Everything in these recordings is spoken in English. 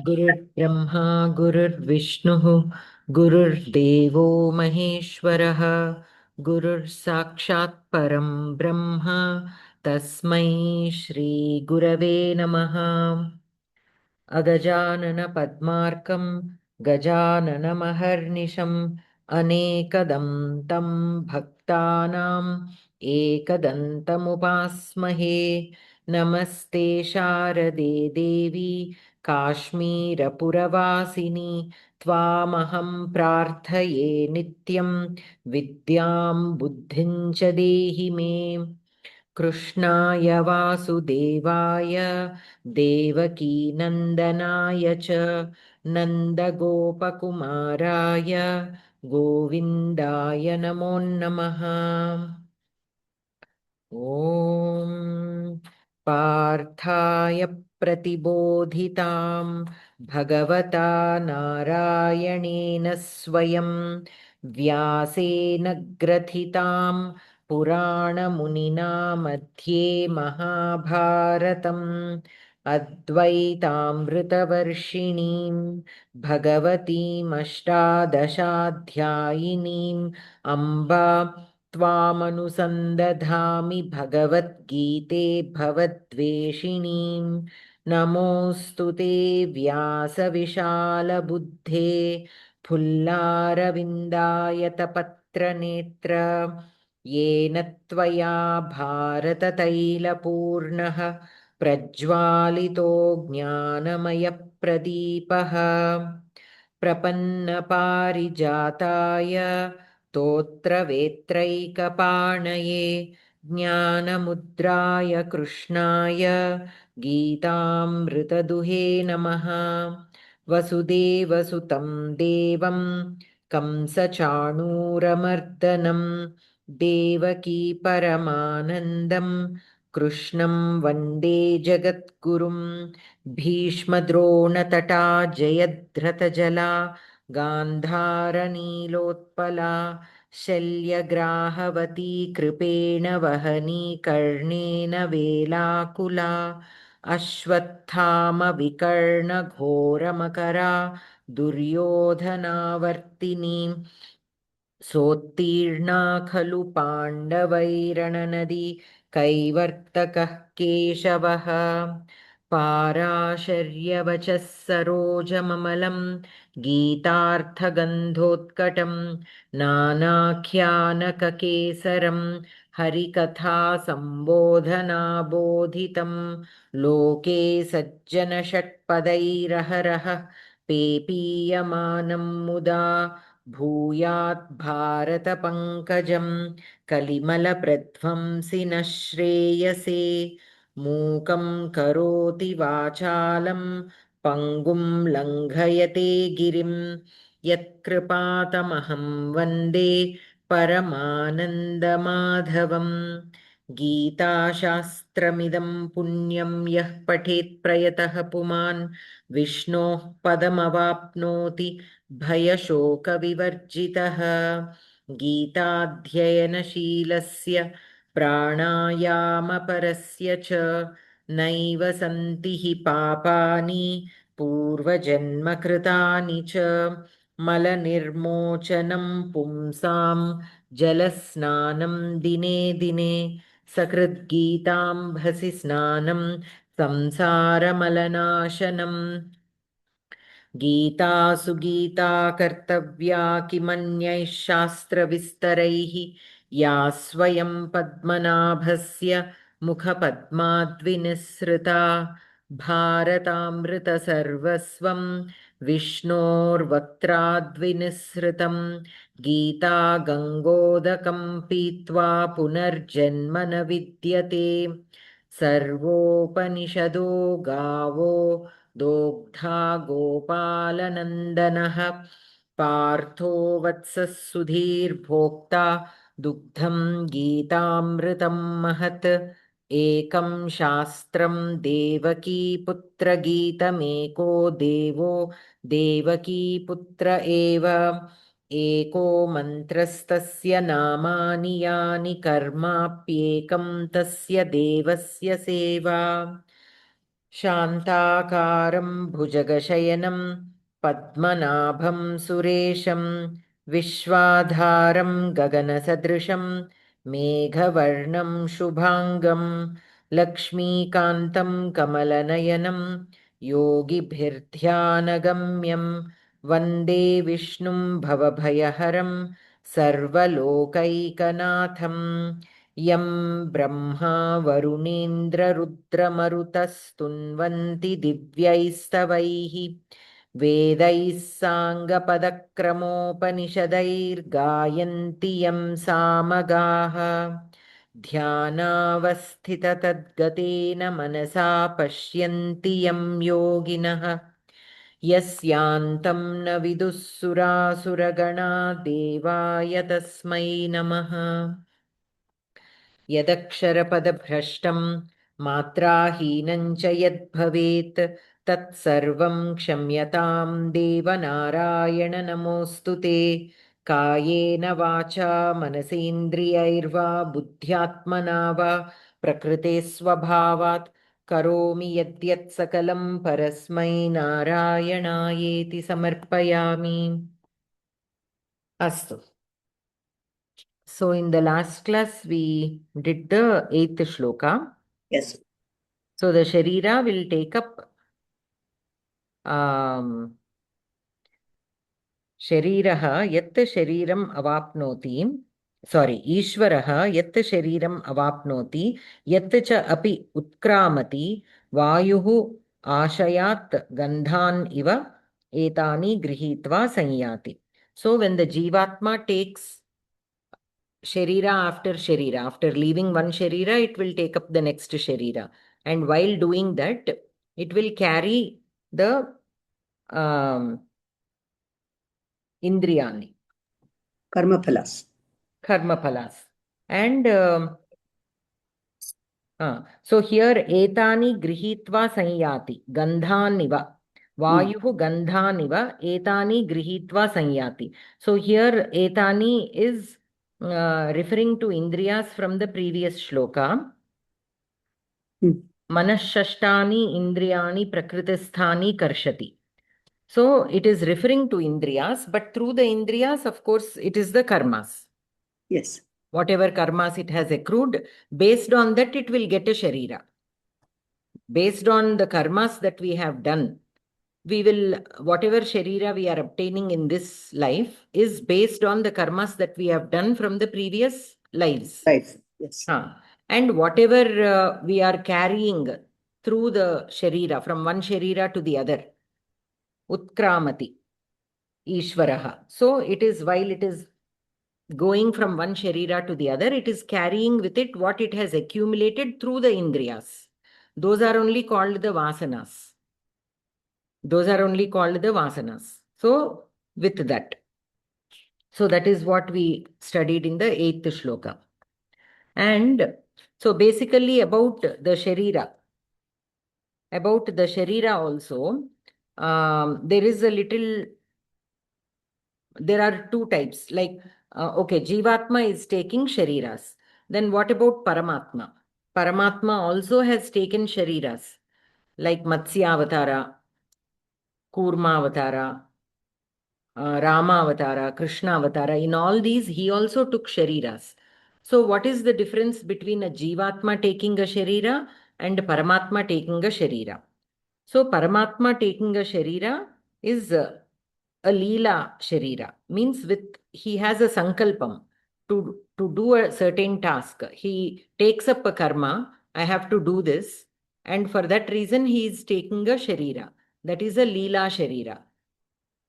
गुरुर्ब्रह्मा गुरुर्विष्णुः गुरुर्देवो महेश्वरः गुरुर्साक्षात् परं ब्रह्म तस्मै श्रीगुरवे नमः। अगजाननपद्मार्कं गजाननमहर्निशम् अनेकदं तं भक्तानाम् एकदन्तमुपास्महे। नमस्ते शारदे देवी काश्मीरपुरवासिनि त्वामहं प्रार्थये नित्यं विद्यां बुद्धिं च देहि मे। कृष्णाय वासुदेवाय देवकीनन्दनाय च नन्दगोपकुमाराय गोविन्दाय नमो नमः। ॐ पार्थाय प्रतिबोधितां भगवता नारायणेन स्वयं व्यासेन ग्रथितां पुराणमुनिना मध्ये महाभारतम् अद्वैतामृतवर्षिणीं भगवतीमष्टादशाध्यायिनीम् अम्बा त्वामनुसन्दधामि भगवद्गीते भवद्वेषिणीं। नमोऽस्तु ते व्यासविशालबुद्धे फुल्लारविन्दायतपत्रनेत्र येन त्वया भारततैलपूर्णः प्रज्वालितो ज्ञानमयप्रदीपः। प्रपन्नपारिजाताय स्तोत्रवेत्रैकपाणये ज्ञानमुद्राय कृष्णाय गीतामृतदुहे नमः। वसुदेवसुतं देवं कंसचाणूरमर्दनं देवकी परमानन्दं कृष्णं वन्दे जगद्गुरुं। भीष्मद्रोणतटा जयद्रथजला गान्धारनीलोत्पला शल्यग्राहवती कृपेण वहनी कर्णेन वेलाकुला अश्वत्थामविकर्णघोरमकरा दुर्योधनावर्तिनी सोत्तीर्णा खलु पाण्डवैरणनदी कैवर्तकः केशवः। पाराशर्यवचः सरोजममलं गीतार्थगन्धोत्कटं नानाख्यानककेसरं हरिकथासम्बोधनाबोधितं लोके सज्जनषट्पदैरहरः पेपीयमानं मुदा भूयात् भारतपङ्कजं कलिमलप्रध्वंसि नः श्रेयसे। मूकं करोति वाचालं पङ्गुं लङ्घयते गिरिं यत्कृपातमहं वन्दे परमानन्दमाधवम्। गीताशास्त्रमिदं पुण्यं यः पठेत् प्रयतः पुमान् विष्णोः पदमवाप्नोति भयशोकविवर्जितः। गीताध्ययनशीलस्य प्राणायामपरस्य च नैव सन्ति हि पापानि पूर्वजन्मकृतानि च। मलनिर्मोचनं पुंसां जलस्नानं दिने दिने सकृद्गीताम्भसि स्नानं संसारमलनाशनम्। गीतासु गीता कर्तव्या किमन्यैः शास्त्रविस्तरैः या स्वयं पद्मनाभस्य मुखपद्माद्विनिःसृता भारतामृतसर्वस्वं विष्णोर्वक्त्राद्विनिःसृतं। गीता गङ्गोदकं पीत्वा पुनर्जन्म न विद्यते। सर्वोपनिषदो गावो दोग्धा गोपालनन्दनः पार्थो वत्सः सुधीर्भोक्ता दुग्धं गीतामृतं महत्। एकं शास्त्रं देवकीपुत्रगीतमेको देवो देवकीपुत्र एव। एको मन्त्रस्तस्य नामानि यानि कर्माप्येकं तस्य देवस्य सेवा। शान्ताकारं भुजगशयनं पद्मनाभं सुरेशं विश्वाधारं गगनसदृशं मेघवर्णं शुभाङ्गं लक्ष्मीकान्तं कमलनयनं योगिभिर्ध्यानगम्यं वन्दे विष्णुं भवभयहरं सर्वलोकैकनाथं यं ब्रह्मा वरुणेन्द्ररुद्रमरुतस्तुन्वन्ति दिव्यैस्तवैः वेदैः साङ्गपदक्रमोपनिषदैर्गायन्ति यं सामगाः ध्यानावस्थिततद्गतेन मनसा पश्यन्ति यं योगिनः यस्यान्तं न विदुः सुरासुरगणा देवाय तस्मै नमः यदक्षरपदभ्रष्टं मात्राहीनं च यद्भवेत् तत्सर्वं क्षम्यतां देवनारायण नमोऽस्तु ते कायेन वाचा मनसेन्द्रियैर्वा बुद्ध्यात्मना वा प्रकृते स्वभावात् करोमि यद्यत् सकलं परस्मै नारायणायेति समर्पयामि अस्तु. So in the last class, we did the 8th shloka. Yes. So the Sharira will take up Shariraha yat Shariram avapnoti. Sorry, Ishvaraha yat Shariram avapnoti yat cha api utkramati vayuhu ashayat gandhan iva etani grihitva sanyati. So when the Jivatma takes Sharira after Sharira. After leaving one Sharira, it will take up the next Sharira. And while doing that, it will carry the Indriyani. Karmaphalas. Karmaphalas. And so here, Etani Grihitva Sanyati. Gandhaniva. Vayuhu Gandhaniva. Etani Grihitva Sanyati. So here, Etani is referring to Indriyas from the previous shloka. Manashashtani Indriyani Prakritisthani Karshati. So it is referring to Indriyas, but through the Indriyas, of course, it is the karmas. Yes. Whatever karmas it has accrued, based on that, it will get a Sharira. Based on the karmas that we have done, we will, whatever Sharira we are obtaining in this life is based on the karmas that we have done from the previous lives. Life. Yes. And whatever we are carrying through the Sharira, from one Sharira to the other, Utkramati, Ishvaraha. So it is, while it is going from one Sharira to the other, it is carrying with it what it has accumulated through the Indriyas. Those are only called the Vasanas. Those are only called the Vasanas. So with that. So that is what we studied in the 8th shloka. And so basically about the Sharira. About the Sharira also, there is a little, there are two types. Like, okay, Jivatma is taking Shariras. Then what about Paramatma? Paramatma also has taken Shariras. Like Matsya Avatara, Kurma Avatara, Rama Avatara, Krishna Avatara. In all these, he also took Shariras. So what is the difference between a Jivatma taking a Sharira and Paramatma taking a Sharira? So Paramatma taking a Sharira is a Leela Sharira. Means with, he has a Sankalpam to do a certain task. He takes up a karma, I have to do this. And for that reason, he is taking a Sharira. That is a Leela Sharira.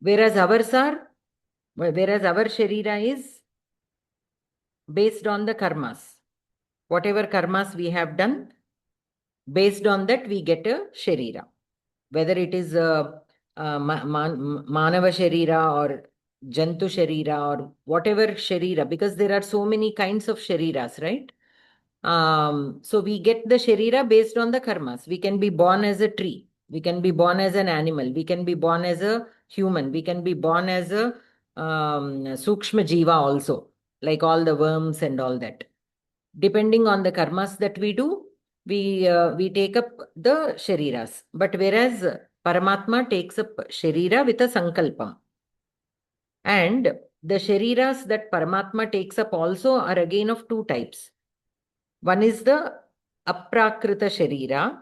Whereas ours are, whereas our Sharira is based on the karmas. Whatever karmas we have done, based on that we get a Sharira. Whether it is Manava Sharira or Jantu Sharira or whatever Sharira, because there are so many kinds of Shariras, right? So we get the Sharira based on the karmas. We can be born as a tree. We can be born as an animal. We can be born as a human. We can be born as a Sukshma Jiva also, like all the worms and all that. Depending on the karmas that we do, we take up the shariras. But whereas Paramatma takes up sharira with a sankalpam. And the shariras that Paramatma takes up also are again of two types. One is the aprakrita sharira,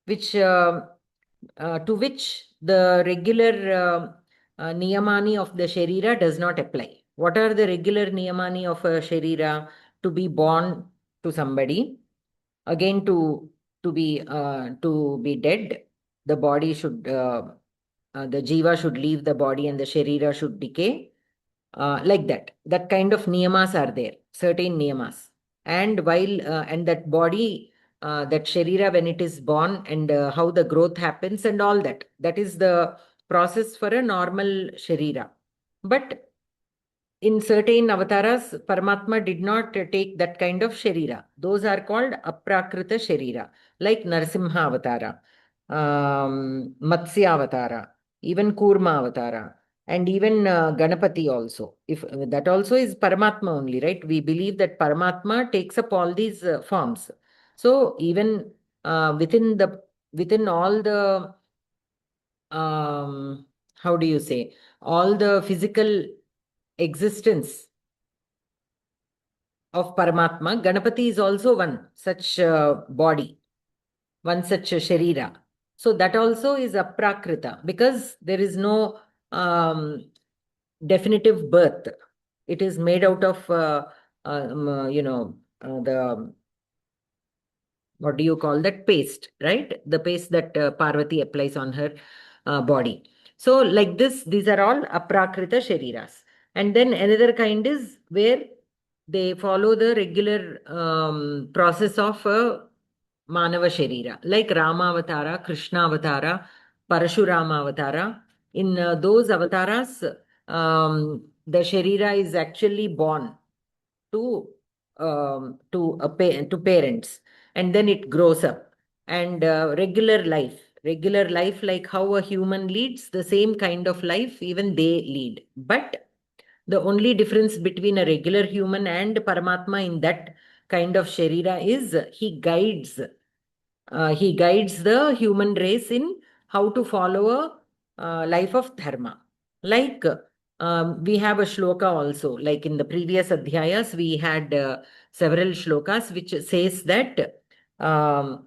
which to which the regular niyamani of the sharira does not apply. What are the regular niyamani of a sharira? To be born to somebody, again to be dead. The body should the jiva should leave the body and the sharira should decay. Like that kind of niyamas are there, certain niyamas. And while and that body, that sharira, when it is born, and how the growth happens and all that, that is the process for a normal sharira. But in certain avatars, Paramatma did not take that kind of sharira. Those are called aprakrita sharira, like Narasimha avatara, Matsya avatara, even Kurma avatara, and even Ganapati also. If that also is Paramatma only, right? We believe that Paramatma takes up all these forms. So even within all the how do you say, all the physical existence of Paramatma, Ganapati is also one such body, one such sharira. So that also is aprakrita, because there is no definitive birth. It is made out of the, what do you call that, paste, right? The paste that Parvati applies on her body. So like this, these are all aprakrita shariras. And then another kind is where they follow the regular process of Manava Sharira, like Rama Avatara, Krishna Avatara, Parashurama Avatara. In those avatars, the Sharira is actually born to to parents, and then it grows up. And regular life, like how a human leads, the same kind of life even they lead. But the only difference between a regular human and Paramatma in that kind of Sharira is he guides the human race in how to follow a life of dharma. Like we have a shloka also, like in the previous adhyayas, we had several shlokas which says that the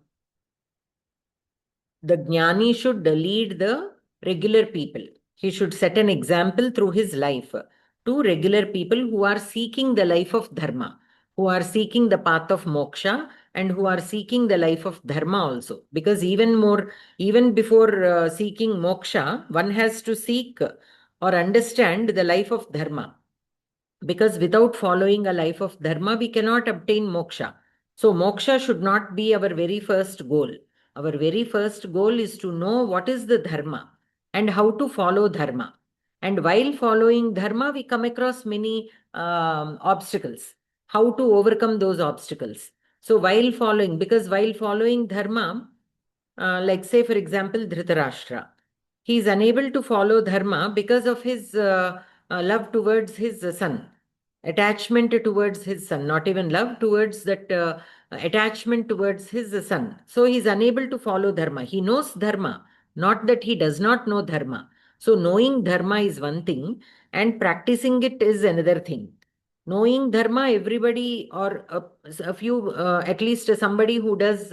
jnani should lead the regular people. He should set an example through his life to regular people who are seeking the life of dharma, who are seeking the path of moksha, and who are seeking the life of dharma also. Because even before seeking moksha, one has to seek or understand the life of dharma. Because without following a life of dharma, we cannot obtain moksha. So moksha should not be our very first goal. Our very first goal is to know what is the dharma and how to follow dharma. And while following dharma, we come across many obstacles. How to overcome those obstacles? So because while following dharma, like say for example, Dhritarashtra, he is unable to follow dharma because of his love towards his son, attachment towards his son, not even love, towards that attachment towards his son. So he is unable to follow dharma. He knows dharma, not that he does not know dharma. So knowing dharma is one thing, and practicing it is another thing. Knowing dharma, everybody, or a few, at least somebody who does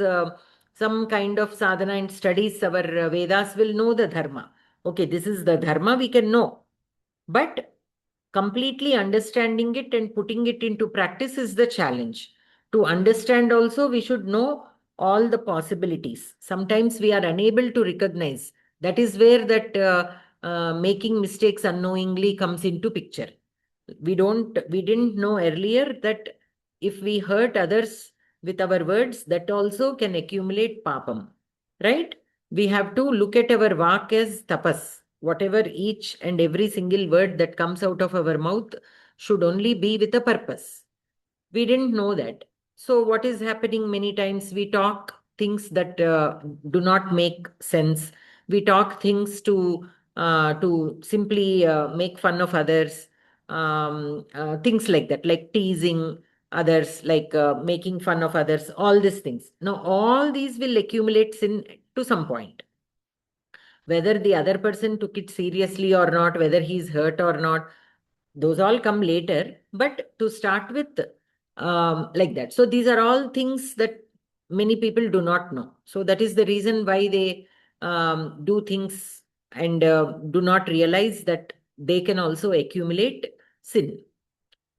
some kind of sadhana and studies our Vedas will know the dharma. Okay, this is the dharma, we can know. But completely understanding it and putting it into practice is the challenge. To understand also, we should know all the possibilities. Sometimes we are unable to recognize. That is where that making mistakes unknowingly comes into picture. We didn't know earlier that if we hurt others with our words, that also can accumulate papam, right? We have to look at our vak as tapas. Whatever each and every single word that comes out of our mouth should only be with a purpose. We didn't know that. So what is happening? Many times we talk things that do not make sense. We talk things to simply make fun of others, things like that, like teasing, others, like making fun of others, all these things. Now, all these will accumulate sin to some point. Whether the other person took it seriously or not, whether he's hurt or not, those all come later. But to start with, like that. So these are all things that many people do not know. So that is the reason why they do things and do not realize that they can also accumulate sin,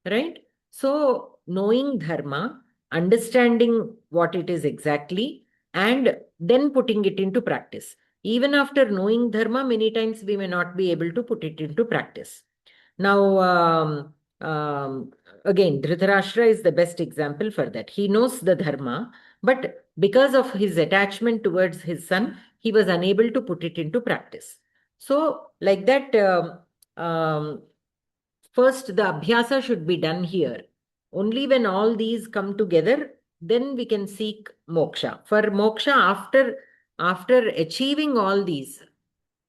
right? So knowing dharma, understanding what it is exactly, and then putting it into practice. Even after knowing dharma, many times we may not be able to put it into practice. Now, again, Dhritarashtra is the best example for that. He knows the dharma, but because of his attachment towards his son, he was unable to put it into practice. So, like that, first the abhyasa should be done here. Only when all these come together, then we can seek moksha. For moksha, after achieving all these,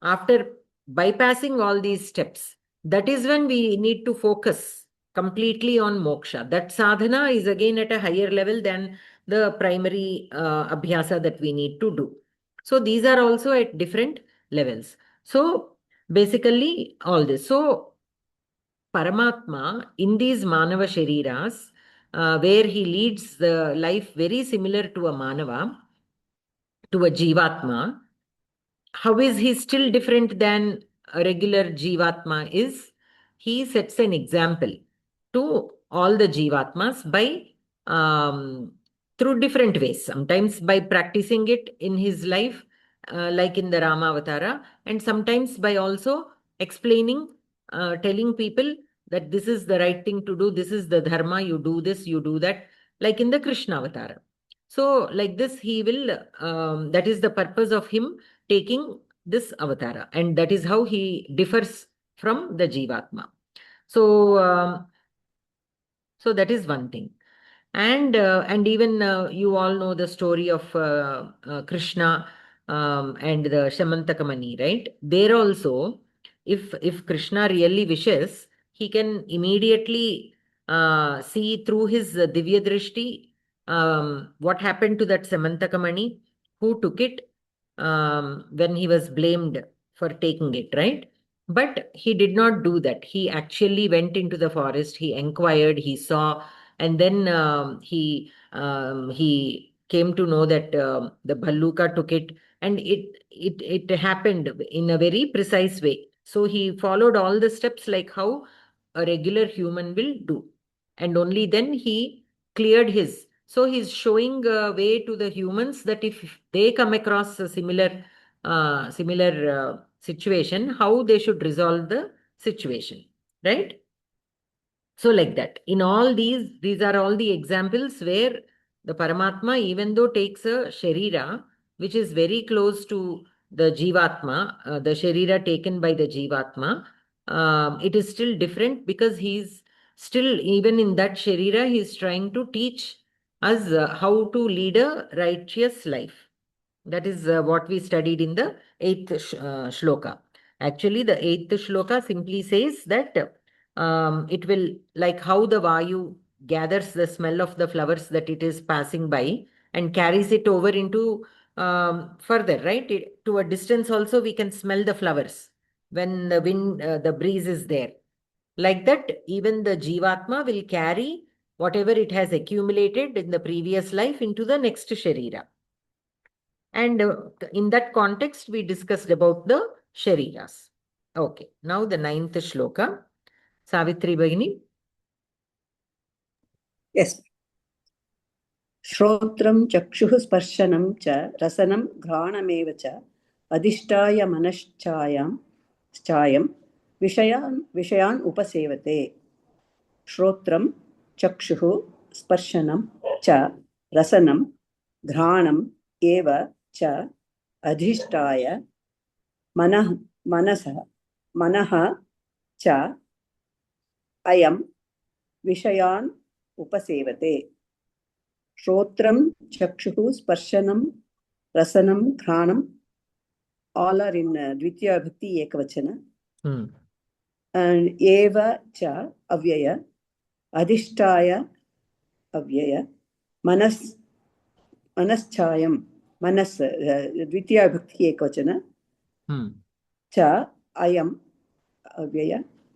after bypassing all these steps, that is when we need to focus completely on moksha. That sadhana is again at a higher level than the primary abhyasa that we need to do. So these are also at different levels. So basically all this. So Paramatma in these Manava Shariras, where he leads the life very similar to a Manava, to a Jivatma, how is he still different than a regular Jivatma is? He sets an example to all the Jivatmas by through different ways. Sometimes by practicing it in his life, like in the Rama Avatara, and sometimes by also explaining, telling people that this is the right thing to do, this is the dharma, you do this, you do that, like in the Krishna Avatara. So, like this, he will, that is the purpose of him taking this avatara, and that is how he differs from the Jivatma. So, so that is one thing. And even you all know the story of Krishna and the Shamantakamani, right? There also, if Krishna really wishes, he can immediately see through his Divya Drishti what happened to that Samantakamani, who took it when he was blamed for taking it, right? But he did not do that. He actually went into the forest, he inquired, he saw, and then he came to know that the Bhalluka took it, and it happened in a very precise way. So he followed all the steps like how a regular human will do, and only then he cleared his. So he's showing a way to the humans that if they come across a similar situation, how they should resolve the situation, right? So like that, in all these are all the examples where the Paramatma, even though takes a Sharira, which is very close to the Jivatma, the Sharira taken by the Jivatma, it is still different because he's still, even in that Sharira, he's trying to teach us how to lead a righteous life. That is what we studied in the 8th shloka. Actually, the 8th shloka simply says that it will, like how the Vayu gathers the smell of the flowers that it is passing by and carries it over into further, right? To a distance also, we can smell the flowers when the wind, the breeze is there. Like that, even the Jivatma will carry whatever it has accumulated in the previous life into the next Sharira. And in that context, we discussed about the Shariras. Okay, now the 9th shloka. Savitri Bhagini. Yes. Shrotram chakshuh sparshanam cha rasanam ghranameva cha adhishtaya manaschayam vishayan upasevate. Shrotram chakshuh sparshanam cha rasanam ghranam eva cha adhishtaya manaha cha ayam vishayan upasevate. Shrotram, chakshuhu, sparshanam, rasanam, ghranam, all are in Dvitiya Bhakti Ekavachana. And eva cha avyaya, adhishtaya अव्यय मनस् मनश्चायं मनस् द्वितीया विभक्ति एकवचन च अयम् अव्यय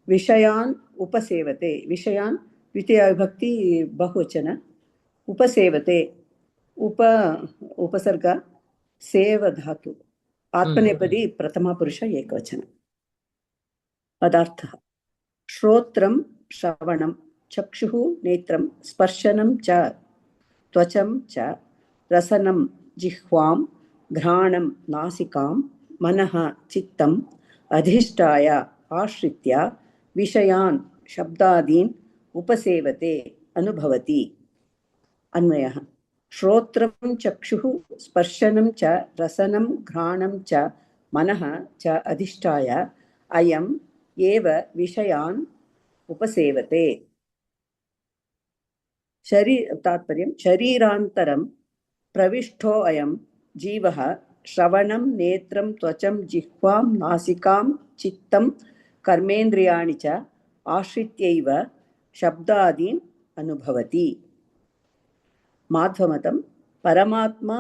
विषयान् उपसेवते विषयान् द्वितीया विभक्ति बहुवचन उपसेवते उपसर्ग सेव धातु आत्मनेपदी प्रथमा पुरुष एकवचन पदार्थः श्रोत्रं श्रवणं चक्षुः नेत्रं स्पर्शनं च त्वचं च रसनं जिह्वां घ्राणं नासिकां मनः चित्तम् अधिष्ठाय आश्रित्य विषयान् शब्दादीन् उपसेवते अनुभवति अन्वयः श्रोत्रं चक्षुः स्पर्शनं च रसनं घ्राणं च मनः च अधिष्ठाय अयम् एव विषयान् उपसेवते तात्पर्यं शरीरान्तरं प्रविष्टो अयं जीवः श्रवणं नेत्रं त्वचं जिह्वां नासिकां चित्तं कर्मेन्द्रियाणि च आश्रित्यैव शब्दादीन् अनुभवति माध्वमतं परमात्मा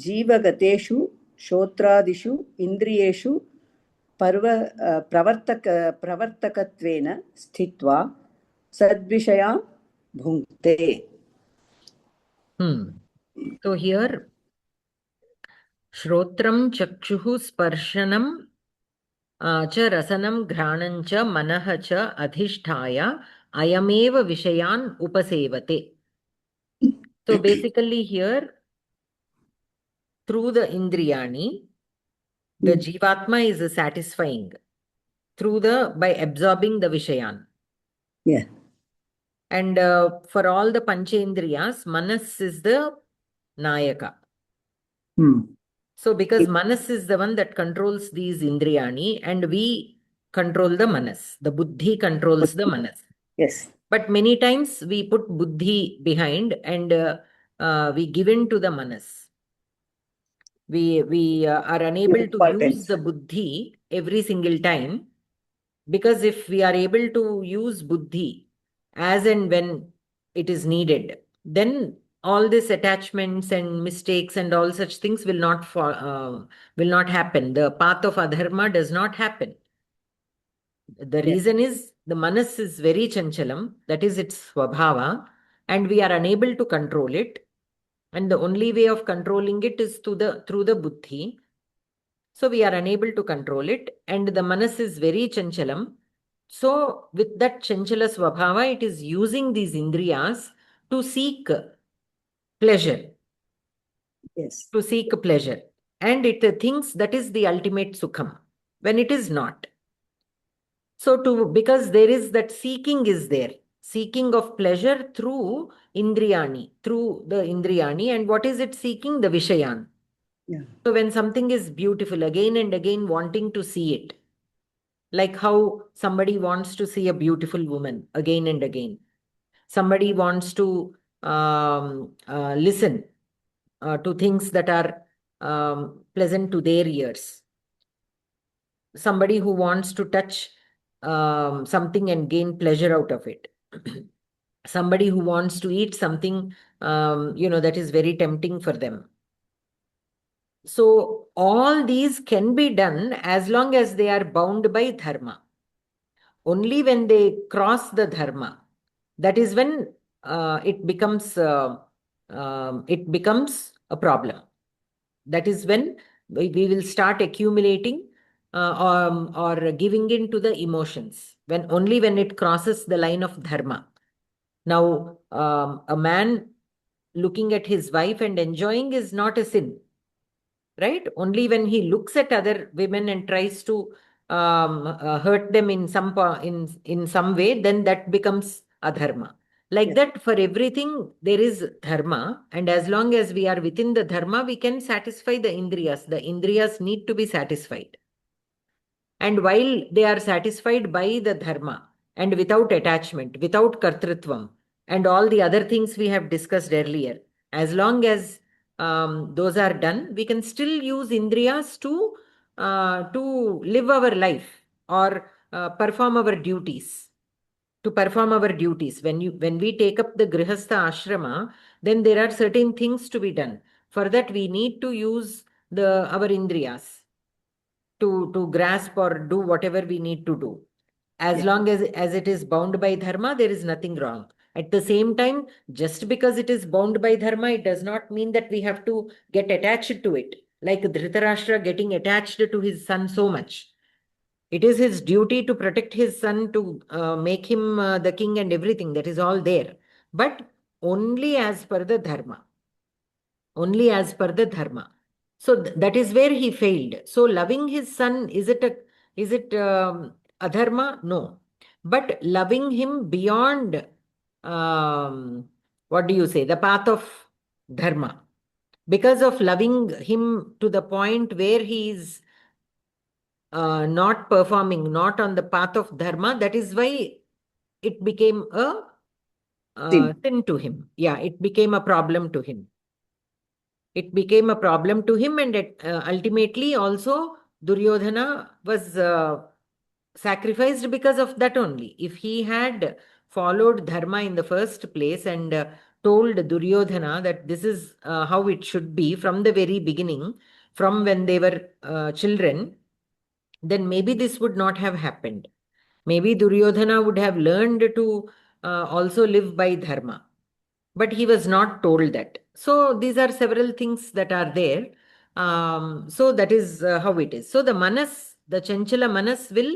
जीवगतेषु श्रोत्रादिषु इन्द्रियेषु प्रवर्तकत्वेन स्थित्वा सद्विषया भुङ्क्ते. So here Shrotram Chakshuhu Sparshanam cha Rasanam Ghranam cha Manaha cha Adhisthaya Ayameva Vishayan Upasevate. So basically here through the Indriyani the Jivatma is satisfying by absorbing the Vishayan. Yeah. And for all the Panchendriyas, Manas is the Nayaka. So because Manas is the one that controls these Indriyani and we control the Manas. The Buddhi controls the Manas. Yes. But many times we put Buddhi behind and we give in to the Manas. We are unable to use the Buddhi every single time, because if we are able to use Buddhi as and when it is needed, then all these attachments and mistakes and all such things will not happen. The path of adharma does not happen. The reason is the manas is very chanchalam, that is its swabhava, and we are unable to control it. And the only way of controlling it is through the buddhi. So we are unable to control it, and the manas is very chanchalam. So with that chanchala swabhava, it is using these indriyas to seek pleasure. Yes. To seek pleasure. And it thinks that is the ultimate sukham, when it is not. So because there is that seeking is there. Seeking of pleasure through indriyani, through the indriyani. And what is it seeking? The vishayan. Yeah. So when something is beautiful, again and again wanting to see it. Like how somebody wants to see a beautiful woman again and again. Somebody wants to listen to things that are pleasant to their ears. Somebody who wants to touch something and gain pleasure out of it. Somebody who wants to eat something, that is very tempting for them. So all these can be done as long as they are bound by dharma. Only when they cross the dharma, that is when it becomes a problem. That is when we will start accumulating or giving in to the emotions. Only when it crosses the line of dharma. Now, a man looking at his wife and enjoying is not a sin, right? Only when he looks at other women and tries to hurt them in some way, then that becomes adharma. Like that, for everything there is dharma, and as long as we are within the dharma, we can satisfy the indriyas. The indriyas need to be satisfied. And while they are satisfied by the dharma and without attachment, without kartrutvam, and all the other things we have discussed earlier, as long as those are done, we can still use indriyas to live our life or perform our duties. to perform our duties. When we take up the Grihastha ashrama, then there are certain things to be done. For that, we need to use our indriyas to grasp or do whatever we need to do. As long as it is bound by dharma, there is nothing wrong. At the same time, just because it is bound by dharma, it does not mean that we have to get attached to it. Like Dhritarashtra getting attached to his son so much. It is his duty to protect his son, to make him the king and everything. That is all there. But only as per the dharma. Only as per the dharma. So that is where he failed. So loving his son, is it adharma? No. But loving him beyond, what do you say, the path of dharma. Because of loving him to the point where he is not performing, not on the path of dharma, that is why it became a sin to him. Yeah, it became a problem to him. It became a problem to him, and ultimately also Duryodhana was sacrificed because of that only. If he had followed dharma in the first place and told Duryodhana that this is how it should be from the very beginning, from when they were children, then maybe this would not have happened. Maybe Duryodhana would have learned to also live by dharma. But he was not told that. So these are several things that are there. So that is how it is. So the manas, the Chanchala manas will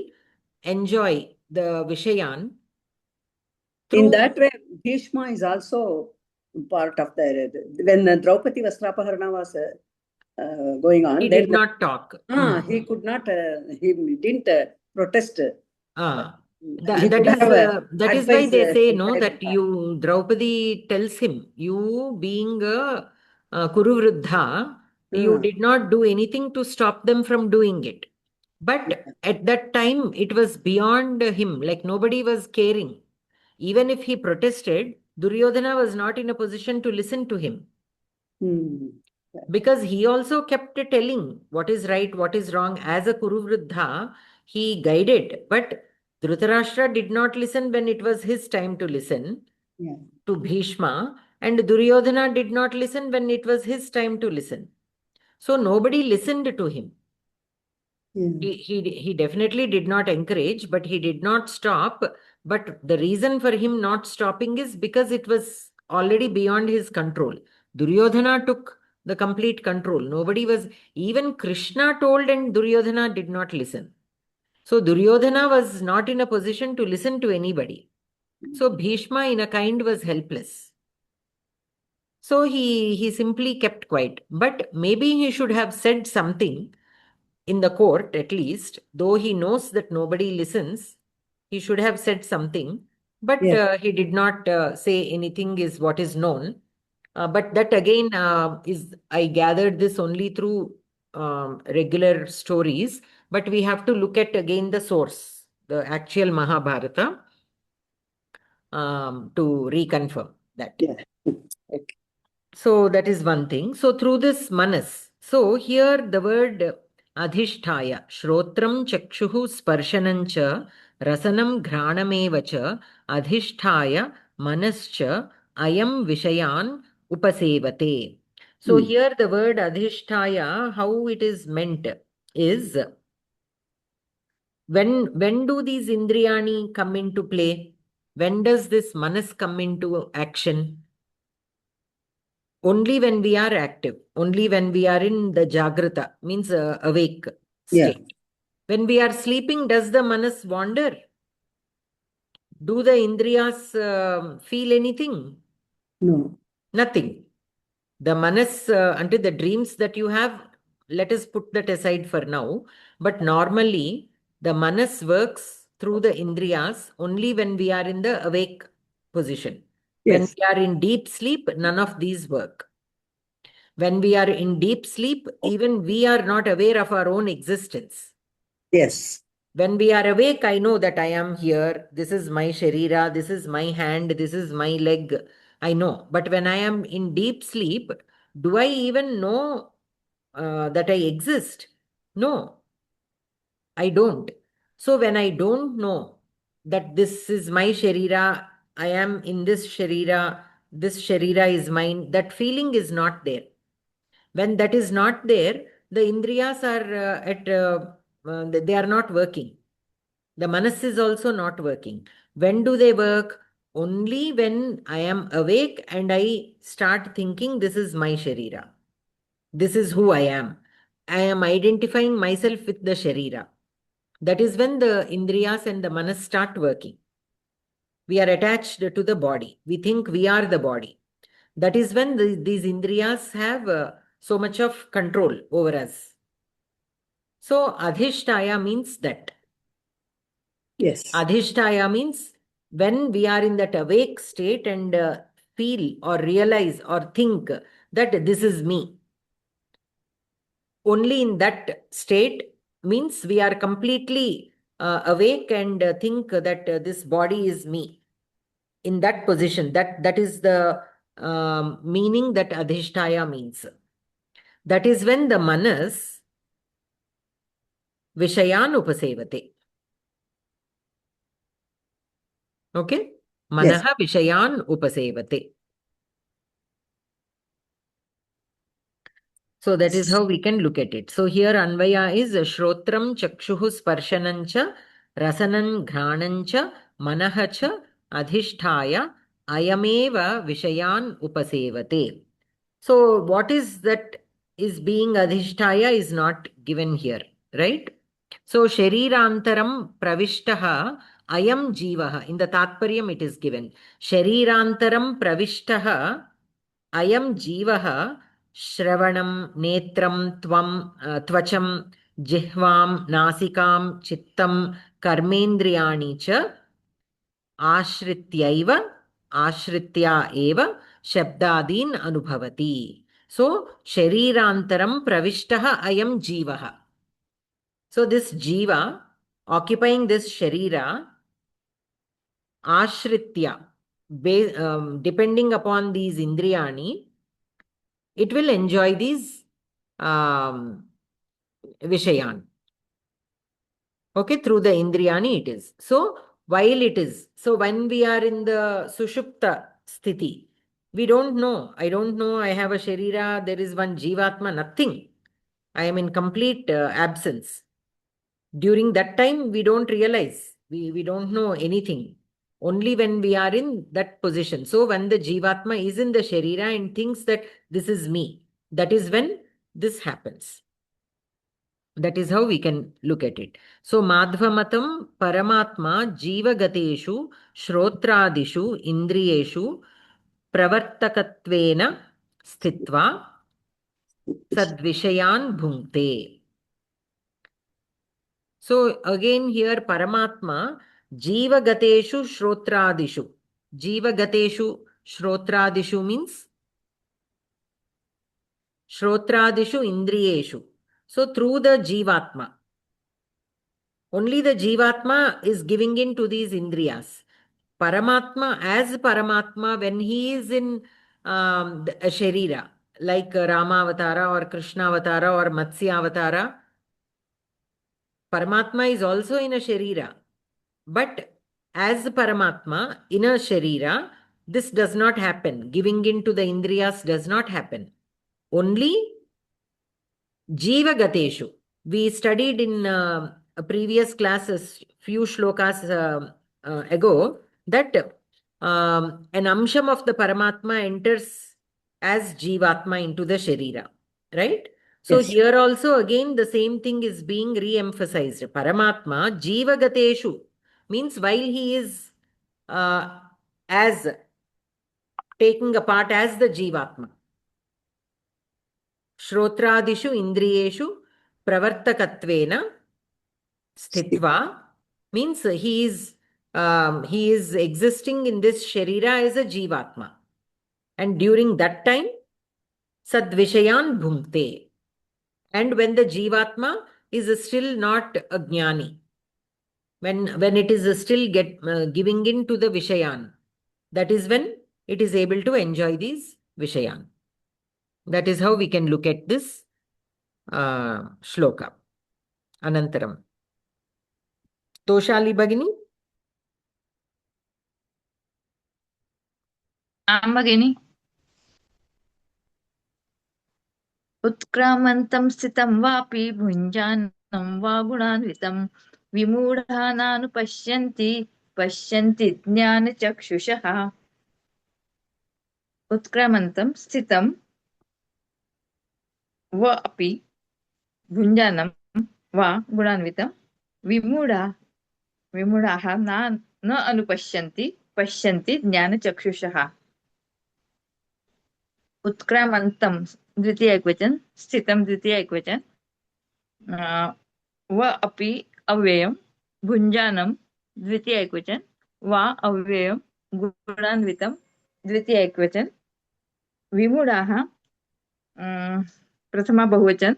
enjoy the Vishayan. In that way, Bhishma is also part of when Draupadi Vastrapaharana was going on. He did not talk. He could not, he didn't protest. That is why they say, no, that Draupadi tells him, you being a Kuru Vruddha, you did not do anything to stop them from doing it. But at that time, it was beyond him, like nobody was caring. Even if he protested, Duryodhana was not in a position to listen to him. Because he also kept telling what is right, what is wrong. As a Kuru Vruddha, he guided. But Dhritarashtra did not listen when it was his time to listen to Bhishma. And Duryodhana did not listen when it was his time to listen. So nobody listened to him. He definitely did not encourage, but he did not stop. But the reason for him not stopping is because it was already beyond his control. Duryodhana took the complete control. Nobody was, even Krishna told and Duryodhana did not listen. So Duryodhana was not in a position to listen to anybody. So Bhishma in a kind was helpless. So he simply kept quiet. But maybe he should have said something in the court, at least, though he knows that nobody listens, he should have said something. But he did not say anything, is what is known. But that again I gathered this only through regular stories. But we have to look at again the source, the actual Mahabharata, to reconfirm that. Okay. So that is one thing. So through this manas, so here the word adhishtaya, shrotram chakshuhu sparshanancha, rasanam ghranamevacha, adhishtaya manascha, ayam vishayan upasevate. So here the word adhishtaya, how it is meant is, when do these indriyani come into play? When does this manas come into action? Only when we are active, only when we are in the jagrata, means awake state. When we are sleeping, does the manas wander? Do the indriyas feel anything? No. Nothing. The manas, until the dreams that you have, let us put that aside for now. But normally, the manas works through the indriyas only when we are in the awake position. When we are in deep sleep, none of these work. When we are in deep sleep, even we are not aware of our own existence. Yes. When we are awake, I know that I am here. This is my sharira. This is my hand. This is my leg. I know. But when I am in deep sleep, do I even know that I exist? No, I don't. So when I don't know that this is my sharira, I am in this sharira is mine, that feeling is not there. When that is not there, the indriyas are they are not working. The manas is also not working. When do they work? Only when I am awake and I start thinking this is my sharira. This is who I am. I am identifying myself with the sharira. That is when the indriyas and the manas start working. We are attached to the body. We think we are the body. That is when these indriyas have so much of control over us. So adhishtaya means that. Yes. Adhishtaya means when we are in that awake state and feel or realize or think that this is me. Only in that state means we are completely awake and think that this body is me. In that position, that is the meaning that adhishtaya means. That is when the manas vishayan upasevate. Okay? Manaha vishayan upasevate. So that is how we can look at it. So here Anvaya is Shrotram Chakshuhu Sparshanancha Rasanan Ghranancha Manahacha Adhisthaya Ayameva Vishayan Upasevate. So what is that is being Adhisthaya is not given here, right? So Sharirantaram Pravishtaha Ayam Jivaha. In the Tatparyam it is given. Sharirantaram Pravishtaha Ayam Jivaha Shravanam Netram Tvacham Jihvam Nasikam Chittam Karmendriyani cha Ashrityaiva Ashritya eva Shabdadin Anubhavati. So Sharirantaram Pravishtaha Ayam Jivaha. So this Jiva occupying this Sharira Ashritya, depending upon these Indriyani, it will enjoy these Vishayan. Okay, through the Indriyani it is. So, while it is, so when we are in the Sushupta Sthiti, we don't know, I don't know, I have a Sharira, there is one Jivatma, nothing. I am in complete absence. During that time, we don't realize, we don't know anything. Only when we are in that position. So when the Jivatma is in the Sharira and thinks that this is me, that is when this happens. That is how we can look at it. So Madhvamatam Paramatma Jivagateshu Shrotradishu Indriyeshu Pravartakatvena Sthitva Sadvishayan Bhunkte. So again here Paramatma Jivagateshu Shrotradishu. Jivagateshu Shrotradishu means Shrotradishu Indriyeshu. So through the Jivatma. Only the Jivatma is giving in to these Indriyas. Paramatma, as Paramatma, when he is in a Sharira, like Rama Avatara or Krishna Avatara or Matsya Avatara, Paramatma is also in a Sharira. But as Paramatma in a Sharira, this does not happen. Giving in to the Indriyas does not happen. Only Jiva Gateshu. We studied in previous classes, few shlokas ago, that an amsham of the Paramatma enters as Jivatma into the Sharira. Right? So here also again the same thing is being re-emphasized. Paramatma Jiva Gateshu means while he is as taking a part as the Jivatma. Shrotradishu Indriyeshu Pravartakatvena Sthitva means he is existing in this Sharira as a Jivatma. And during that time, Sadvishayan Bhunkte. And when the Jivatma is still not a Jnani, when it is still giving in to the Vishayan, that is when it is able to enjoy these Vishayan. That is how we can look at this shloka. Anantaram. Toshali Bhagini? आं भगिनि। उत्क्रामन्तं स्थितं वापि भुञ्जानं वा गुणान्वितं विमूढा नानुपश्यन्ति पश्यन्ति ज्ञानचक्षुषः। उत्क्रामन्तं स्थितं व अपि भुञ्जानं वा गुणान्वितं विमूढाः न अनुपश्यन्ति पश्यन्ति ज्ञानचक्षुषः। उत्क्रामन्तं द्वितीय एकवचन, स्थितं द्वितीय एकवचन, व अपि अव्ययं, भुञ्जानं द्वितीय एकवचन, वा अव्ययं गुणान्वितं द्वितीय एकवचन, विमूढाः प्रथमा बहुवचन,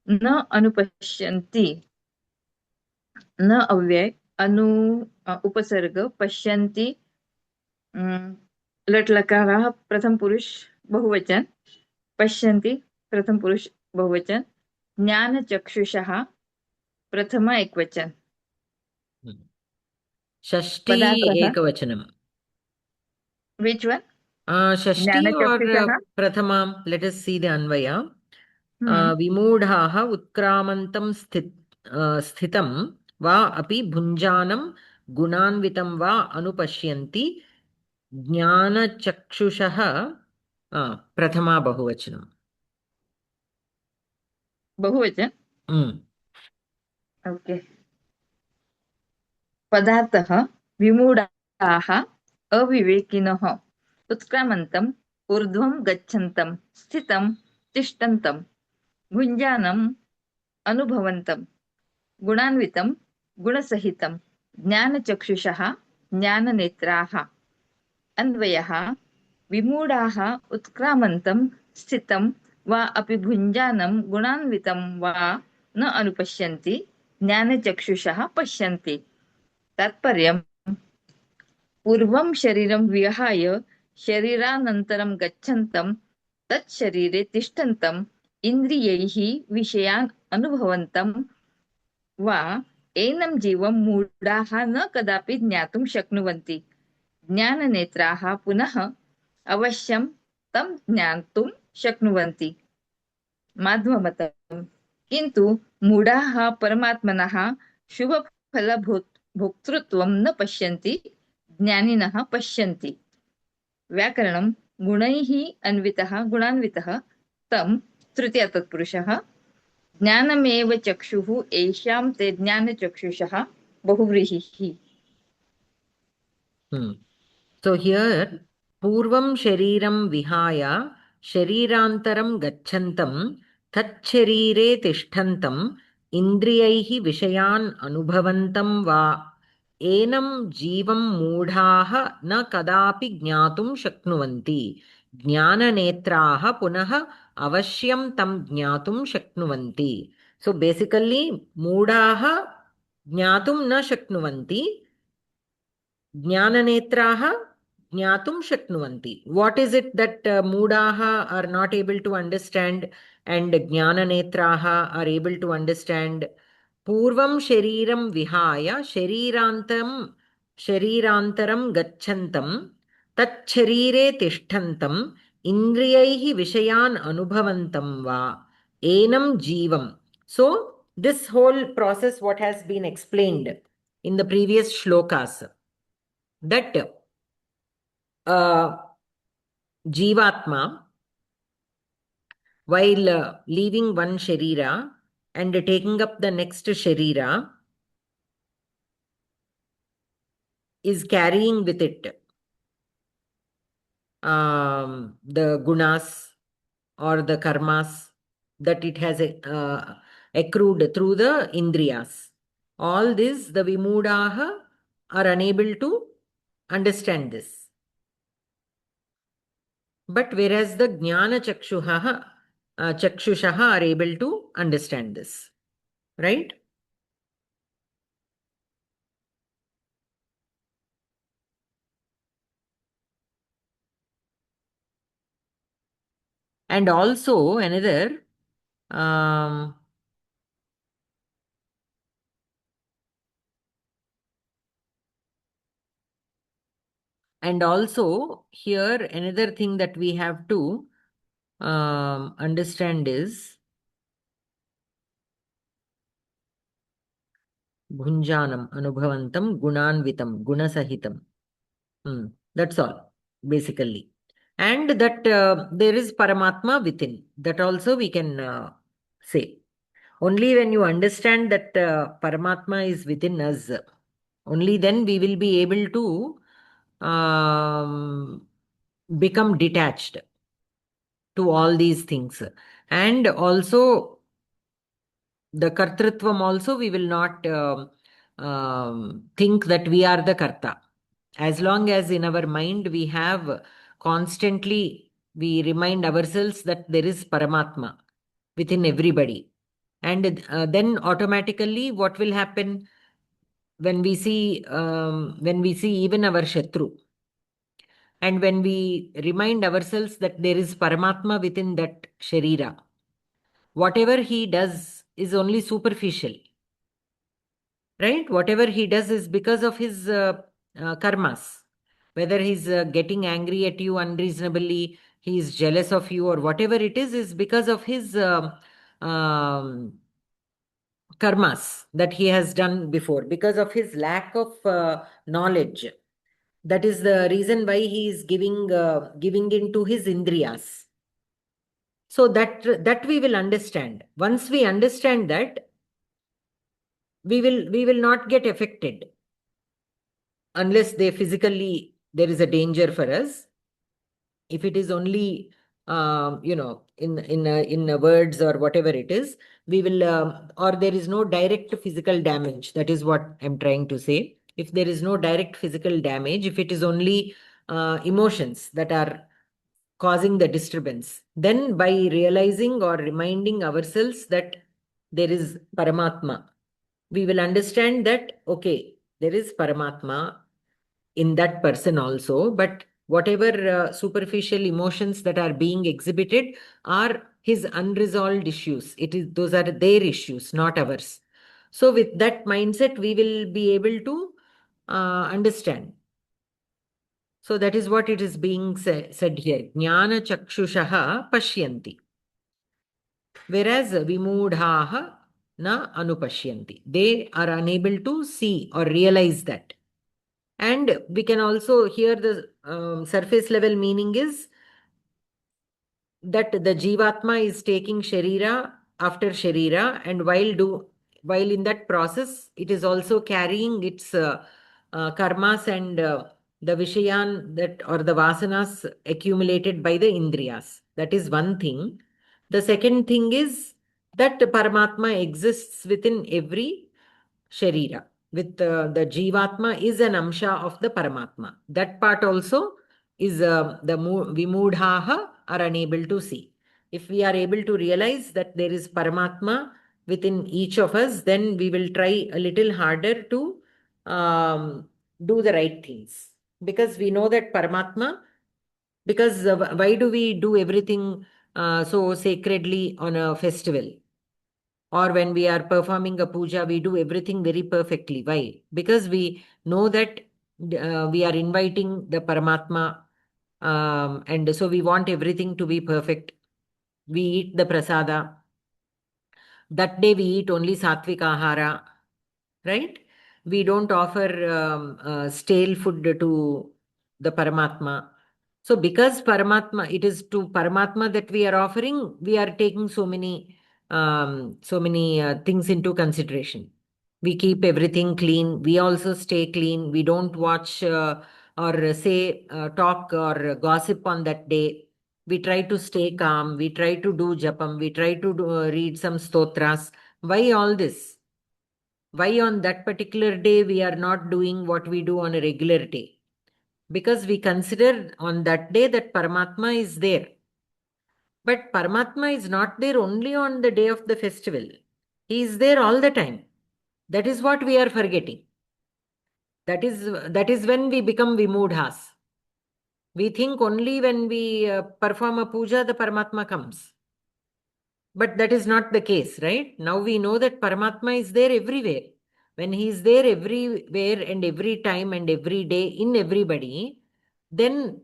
न अनुपश्यन्ति न अव्यय उपसर्ग, पश्यन्ति लट् लकाराः प्रथम पुरुष बहुवचन, पश्यन्ति प्रथम पुरुष बहुवचन, ज्ञानचक्षुषः प्रथम एकवचन, षष्ठी पदार्थः एकवचनम्. which one? Shashthi or ज्ञानचक्षुषः prathama? Let us see the अन्वय. हम्म विमूढाः उत्क्रामन्तं स्थितं वा अपि भुञ्जानं गुणान्वितं वा अनुपश्यन्ति ज्ञानचक्षुषः. प्रथमा बहुवचनम्. बहुवचन. Mm. ओके. पदार्थः विमूढाः अविवेकिनः उत्क्रामन्तम् ऊर्ध्वं गच्छन्तं स्थितं तिष्ठन्तं भुञ्जानम् अनुभवन्तं गुणान्वितं गुणसहितं ज्ञानचक्षुषः ज्ञाननेत्राः. अन्वयः विमूढाः उत्क्रामन्तं स्थितं वा अपि भुञ्जानं गुणान्वितं वा न अनुपश्यन्ति ज्ञानचक्षुषः पश्यन्ति. तात्पर्यं पूर्वं शरीरं विहाय शरीरानन्तरं गच्छन्तं तत् शरीरे तिष्ठन्तं इन्द्रियैः विषयान् अनुभवन्तं वा एनं जीवं मूढाः न कदापि ज्ञातुं शक्नुवन्ति. ज्ञाननेत्राः पुनः अवश्यं तं ज्ञातुं शक्नुवन्ति. माध्वमतम्. किन्तु मूढाः परमात्मनः शुभफलभोक्तृत्वं न पश्यन्ति, ज्ञानिनः पश्यन्ति. व्याकरणं गुणैः अन्वितः गुणान्वितः तं तृतीय तत्पुरुषः ज्ञानमेव चक्षुः येषां ते ज्ञानचक्षुषः बहुव्रीहिः. So here, Purvam Shariram Vihaya Sharirantaram Gachantam Tat Sharire Tishtantam Indriyaihi Vishayan Anubhavantam Va Enam Jivam Mudhaha Na Kadapi Jnatum Shaknuvanti Jnana Netraha Punaha Avashyam Tam Jnatum Shaknuvanti. So basically, Mudhaha Jnatum Na Shaknuvanti. Jnananetraha jnatum shaknuvanti. What is it that moodaha are not able to understand and jnananetraha are able to understand? Purvam shariram vihaya sharirantaram gacchantam tat sharire tishtantam indriyaihi vishayan anubhavantam va enam jivam. So this whole process, what has been explained in the previous shlokas, that Jivatma, while leaving one Sharira and taking up the next Sharira, is carrying with it the gunas or the karmas that it has accrued through the Indriyas. All this, the Vimudaha are unable to understand this. But whereas the Jnana Chakshushaha are able to understand this, right? And also another, And also here another thing that we have to understand is Bhunjanam Anubhavantam Gunanvitam Gunasahitam. That's all, basically. And that there is Paramatma within. That also we can say. Only when you understand that Paramatma is within us, only then we will be able to become detached to all these things. And also the Kartrutvam also, we will not think that we are the Karta. As long as in our mind we have constantly, we remind ourselves that there is Paramatma within everybody. And then automatically what will happen when we see even our Shatru, and when we remind ourselves that there is Paramatma within that Sharira, whatever he does is only superficial, right? Whatever he does is because of his karmas. Whether he's getting angry at you unreasonably, he is jealous of you, or whatever it is because of his um, karmas that he has done before, because of his lack of knowledge. That is the reason why he is giving into his indriyas. So that we will understand. Once we understand that, we will not get affected unless there is a danger for us. If it is only in words or whatever it is, we will or there is no direct physical damage. That is what I'm trying to say. If there is no direct physical damage, if it is only emotions that are causing the disturbance, then by realizing or reminding ourselves that there is Paramatma, we will understand that, okay, there is Paramatma in that person also, but whatever superficial emotions that are being exhibited are his unresolved issues. Those are their issues, not ours. So with that mindset, we will be able to understand. So that is what it is being said here. Jnana chakshushaha pashyanti. Whereas vimudhaha na anupashyanti. They are unable to see or realize that. And we can also hear the surface level meaning is that the Jivatma is taking Sharira after Sharira, and while in that process, it is also carrying its karmas and the Vishayan that or the Vasanas accumulated by the Indriyas. That is one thing. The second thing is that Paramatma exists within every Sharira. With the Jivatma is an Amsha of the Paramatma. That part also is the Vimudhaha are unable to see. If we are able to realize that there is Paramatma within each of us, then we will try a little harder to do the right things. Because we know that Paramatma, because why do we do everything so sacredly on a festival? Or when we are performing a puja, we do everything very perfectly. Why? Because we know that we are inviting the Paramatma, and so we want everything to be perfect. We eat the prasada. That day we eat only sattvic ahara, right? We don't offer stale food to the Paramatma. So because Paramatma, it is to Paramatma that we are offering, we are taking so many things into consideration. We keep everything clean. We also stay clean. We don't watch or say, talk or gossip on that day. We try to stay calm. We try to do japam. We try to read some stotras. Why all this? Why on that particular day we are not doing what we do on a regular day? Because we consider on that day that Paramatma is there. But Paramatma is not there only on the day of the festival. He is there all the time. That is what we are forgetting. That is when we become vimudhas. We think only when we perform a puja, the Paramatma comes. But that is not the case, right? Now we know that Paramatma is there everywhere. When he is there everywhere and every time and every day in everybody, then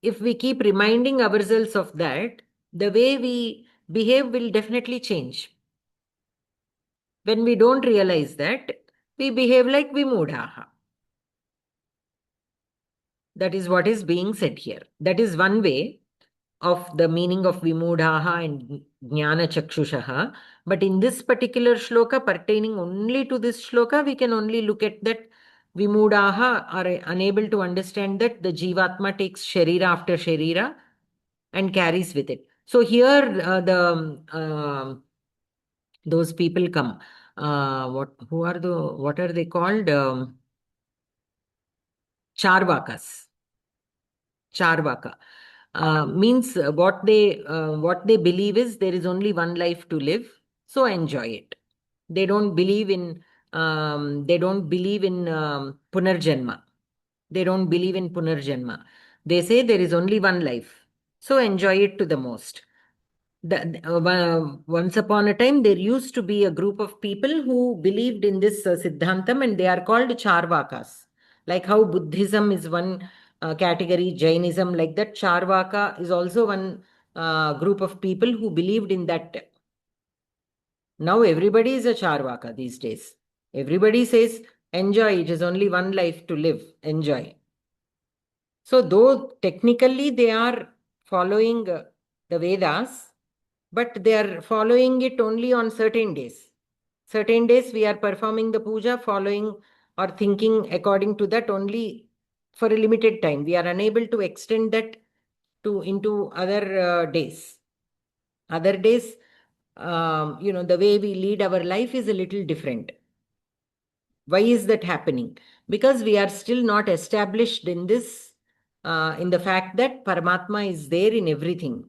if we keep reminding ourselves of that, the way we behave will definitely change. When we don't realize that, we behave like Vimudhaha. That is what is being said here. That is one way of the meaning of Vimudhaha and Jnana Chakshushaha. But in this particular shloka, pertaining only to this shloka, we can only look at that Vimudhaha are unable to understand that the Jivatma takes Sharira after Sharira and carries with it. So here those people come. What are they called? Charvakas. Charvaka. Means what they believe is there is only one life to live, so enjoy it. They don't believe in punarjanma. They don't believe in punarjanma. They say there is only one life, so enjoy it to the most. Once upon a time, there used to be a group of people who believed in this Siddhantam, and they are called Charvakas. Like how Buddhism is one category, Jainism, like that, Charvaka is also one group of people who believed in that. Now everybody is a Charvaka these days. Everybody says, enjoy, it is only one life to live, enjoy. So though technically they are following the Vedas, but they are following it only on certain days. Certain days we are performing the puja, following or thinking according to that only for a limited time. We are unable to extend that into other days. Other days, the way we lead our life is a little different. Why is that happening? Because we are still not established in this, in the fact that Paramatma is there in everything.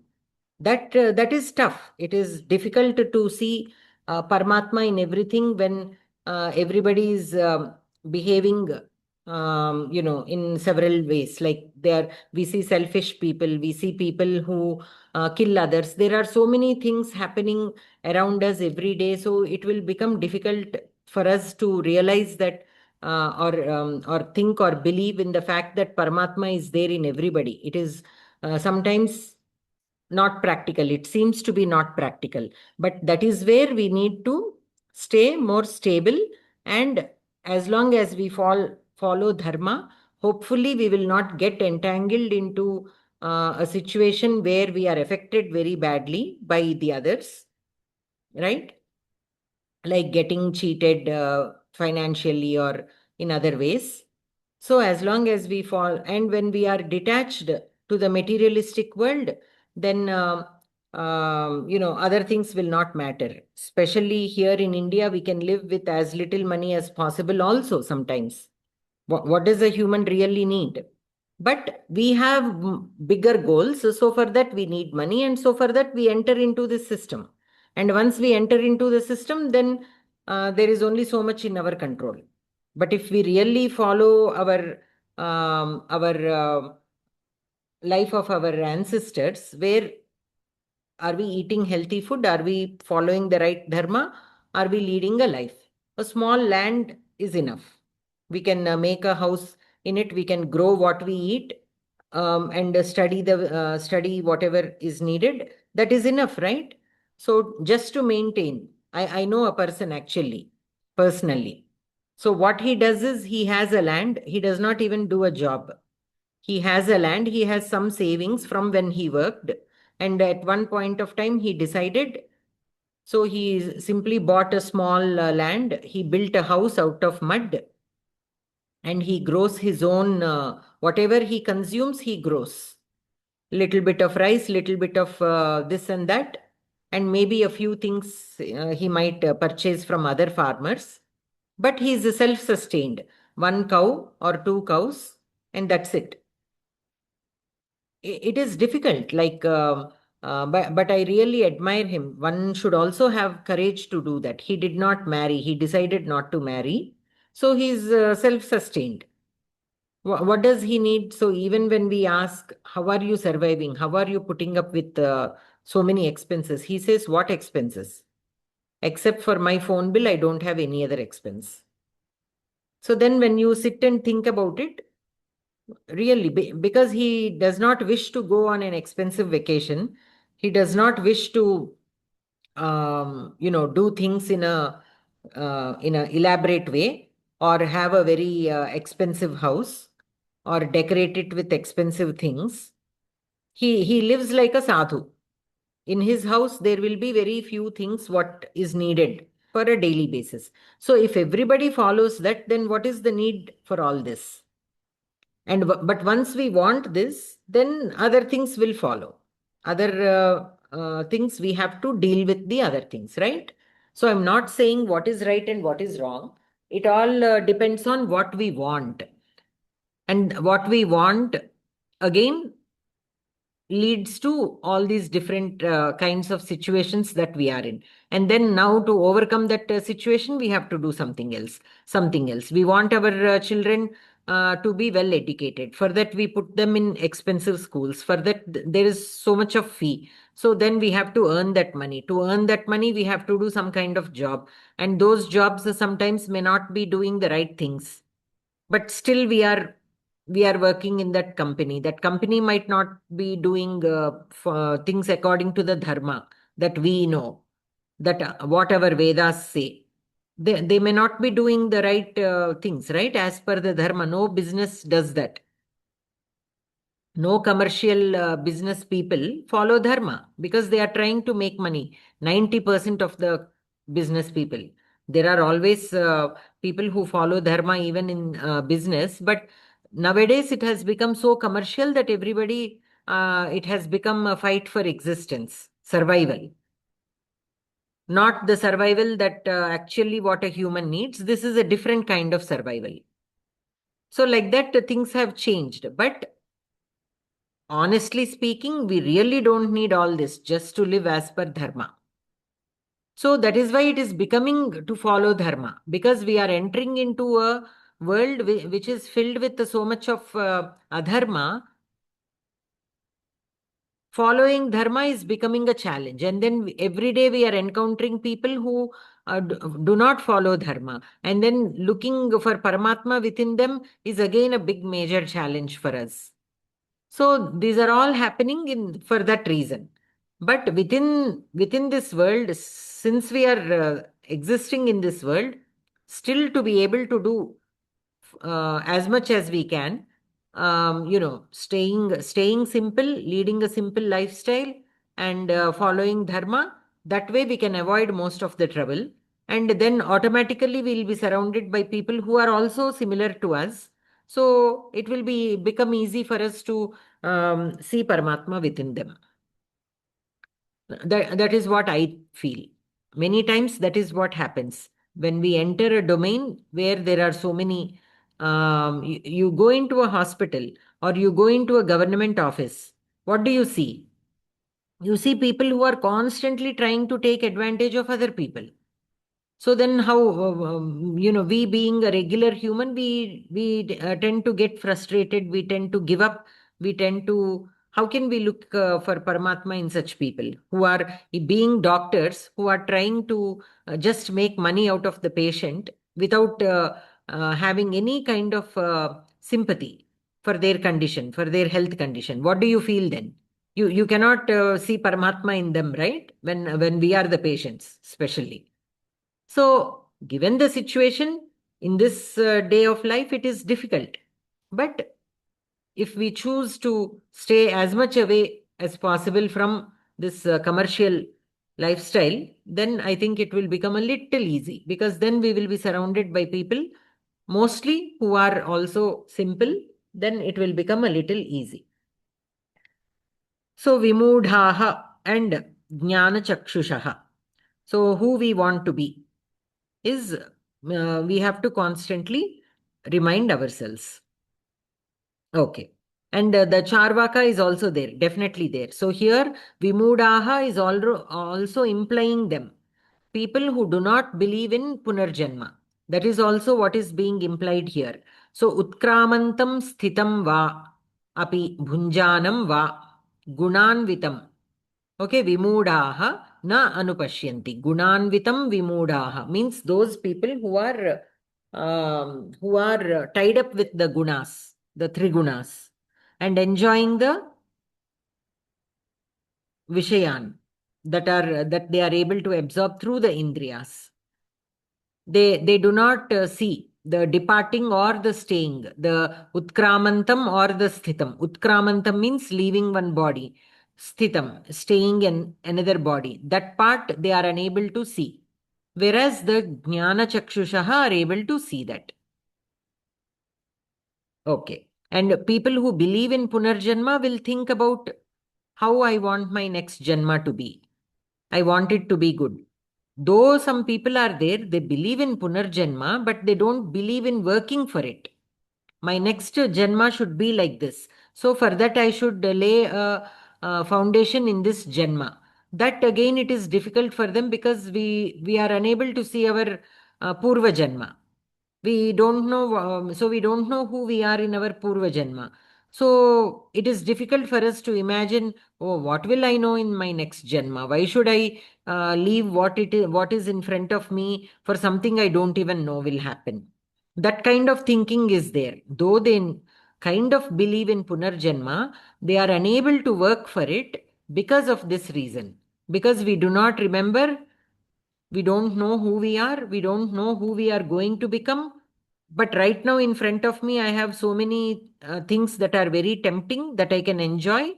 That is tough. It is difficult to see Paramatma in everything when everybody is behaving, in several ways. Like we see selfish people, we see people who kill others. There are so many things happening around us every day. So it will become difficult for us to realize that or think or believe in the fact that Paramatma is there in everybody. It is sometimes not practical. It seems to be not practical. But that is where we need to stay more stable. And as long as we follow dharma, hopefully we will not get entangled into a situation where we are affected very badly by the others, right? Like getting cheated financially or in other ways. So as long as we fall, and when we are detached to the materialistic world, then other things will not matter. Especially here in India, we can live with as little money as possible also sometimes. What does a human really need? But we have bigger goals. So for that, we need money. And so for that, we enter into this system. And once we enter into the system, then there is only so much in our control. But if we really follow our life of our ancestors, where are we eating healthy food? Are we following the right dharma? Are we leading a life? A small land is enough. We can make a house in it. We can grow what we eat and study whatever is needed. That is enough, right? So just to maintain, I know a person actually, personally. So what he does is he has a land. He does not even do a job. He has a land. He has some savings from when he worked. And at one point of time, he decided. So he simply bought a small land. He built a house out of mud. And he grows his own, whatever he consumes, he grows. Little bit of rice, little bit of this and that. And maybe a few things he might purchase from other farmers. But he is self-sustained. One cow or two cows, and that's it. It is difficult, but I really admire him. One should also have courage to do that. He did not marry. He decided not to marry. So he's self-sustained. What does he need? So even when we ask, how are you surviving? How are you putting up with so many expenses? He says, what expenses? Except for my phone bill, I don't have any other expense. So then when you sit and think about it, Really, because he does not wish to go on an expensive vacation. He does not wish to, do things in a elaborate way, or have a very expensive house, or decorate it with expensive things. He lives like a sadhu. In his house, there will be very few things what is needed for a daily basis. So if everybody follows that, then what is the need for all this? But once we want this, then other things will follow. Other things, we have to deal with the other things, right? So I'm not saying what is right and what is wrong. It all depends on what we want. And what we want, again, leads to all these different kinds of situations that we are in. And then now, to overcome that situation, we have to do something else. We want our children to be well educated. For that, we put them in expensive schools. For that, there is so much of fee. So then we have to earn that money. To earn that money, we have to do some kind of job. And those jobs sometimes may not be doing the right things, but still we are working in that company. That company might not be doing things according to the dharma that we know, that whatever Vedas say. They may not be doing the right things, right? As per the dharma, no business does that. No commercial business people follow dharma because they are trying to make money. 90% of the business people. There are always people who follow dharma even in business, but nowadays it has become so commercial that everybody, it has become a fight for existence, survival. Not the survival that actually what a human needs. This is a different kind of survival. So, like that, things have changed. But honestly speaking, we really don't need all this just to live as per dharma. So that is why it is becoming to follow dharma, because we are entering into a world which is filled with so much of adharma. Following dharma is becoming a challenge, and then every day we are encountering people who do not follow dharma, and then looking for Paramatma within them is again a big major challenge for us. So these are all happening in for that reason. But within this world, since we are existing in this world, still to be able to do as much as we can, staying simple, leading a simple lifestyle, and following dharma. That way we can avoid most of the trouble, and then automatically we'll be surrounded by people who are also similar to us. So it will become easy for us to see Paramatma within them. That is what I feel. Many times that is what happens when we enter a domain where there are so many. You go into a hospital or you go into a government office. What do you see? You see people who are constantly trying to take advantage of other people. So then how, we being a regular human, we tend to get frustrated, we tend to give up, we tend to, how can we look for Paramatma in such people who are being doctors, who are trying to just make money out of the patient without having any kind of sympathy for their condition, for their health condition? What do you feel then? You cannot see Paramatma in them, right? When we are the patients, especially. So, given the situation in this day of life, it is difficult. But if we choose to stay as much away as possible from this commercial lifestyle, then I think it will become a little easy, because then we will be surrounded by people mostly who are also simple. Then it will become a little easy. So, Vimudhaha and Jnana Chakshushaha. So, who we want to be is we have to constantly remind ourselves. Okay. And the Charvaka is also there, definitely there. So here, Vimudaha is also implying them. People who do not believe in Punarjanma. That is also what is being implied here. So Utkramantam Sthitam Va Api Bhunjanam Va Gunanvitam. Okay, Vimudaha na anupashyanti. Gunanvitam Vimudaha means those people who are tied up with the gunas, the trigunas, and enjoying the vishayan that they are able to absorb through the indriyas. They do not see the departing or the staying, the utkramantam or the sthitam. Utkramantam means leaving one body. Sthitam, staying in another body. That part they are unable to see. Whereas the jnana chakshushaha are able to see that. Okay. And people who believe in punarjanma will think about how I want my next janma to be. I want it to be good. Though some people are there, they believe in punarjanma, but they don't believe in working for it. My next janma should be like this. So for that, I should lay a foundation in this janma. That again, it is difficult for them because we are unable to see our purva janma. We don't know, so we don't know who we are in our purva janma. So it is difficult for us to imagine, oh, what will I know in my next janma? Why should I leave what is in front of me for something I don't even know will happen? That kind of thinking is there. Though they kind of believe in punarjanma, they are unable to work for it because of this reason. Because we do not remember, we don't know who we are, we don't know who we are going to become. But right now in front of me, I have so many things that are very tempting that I can enjoy.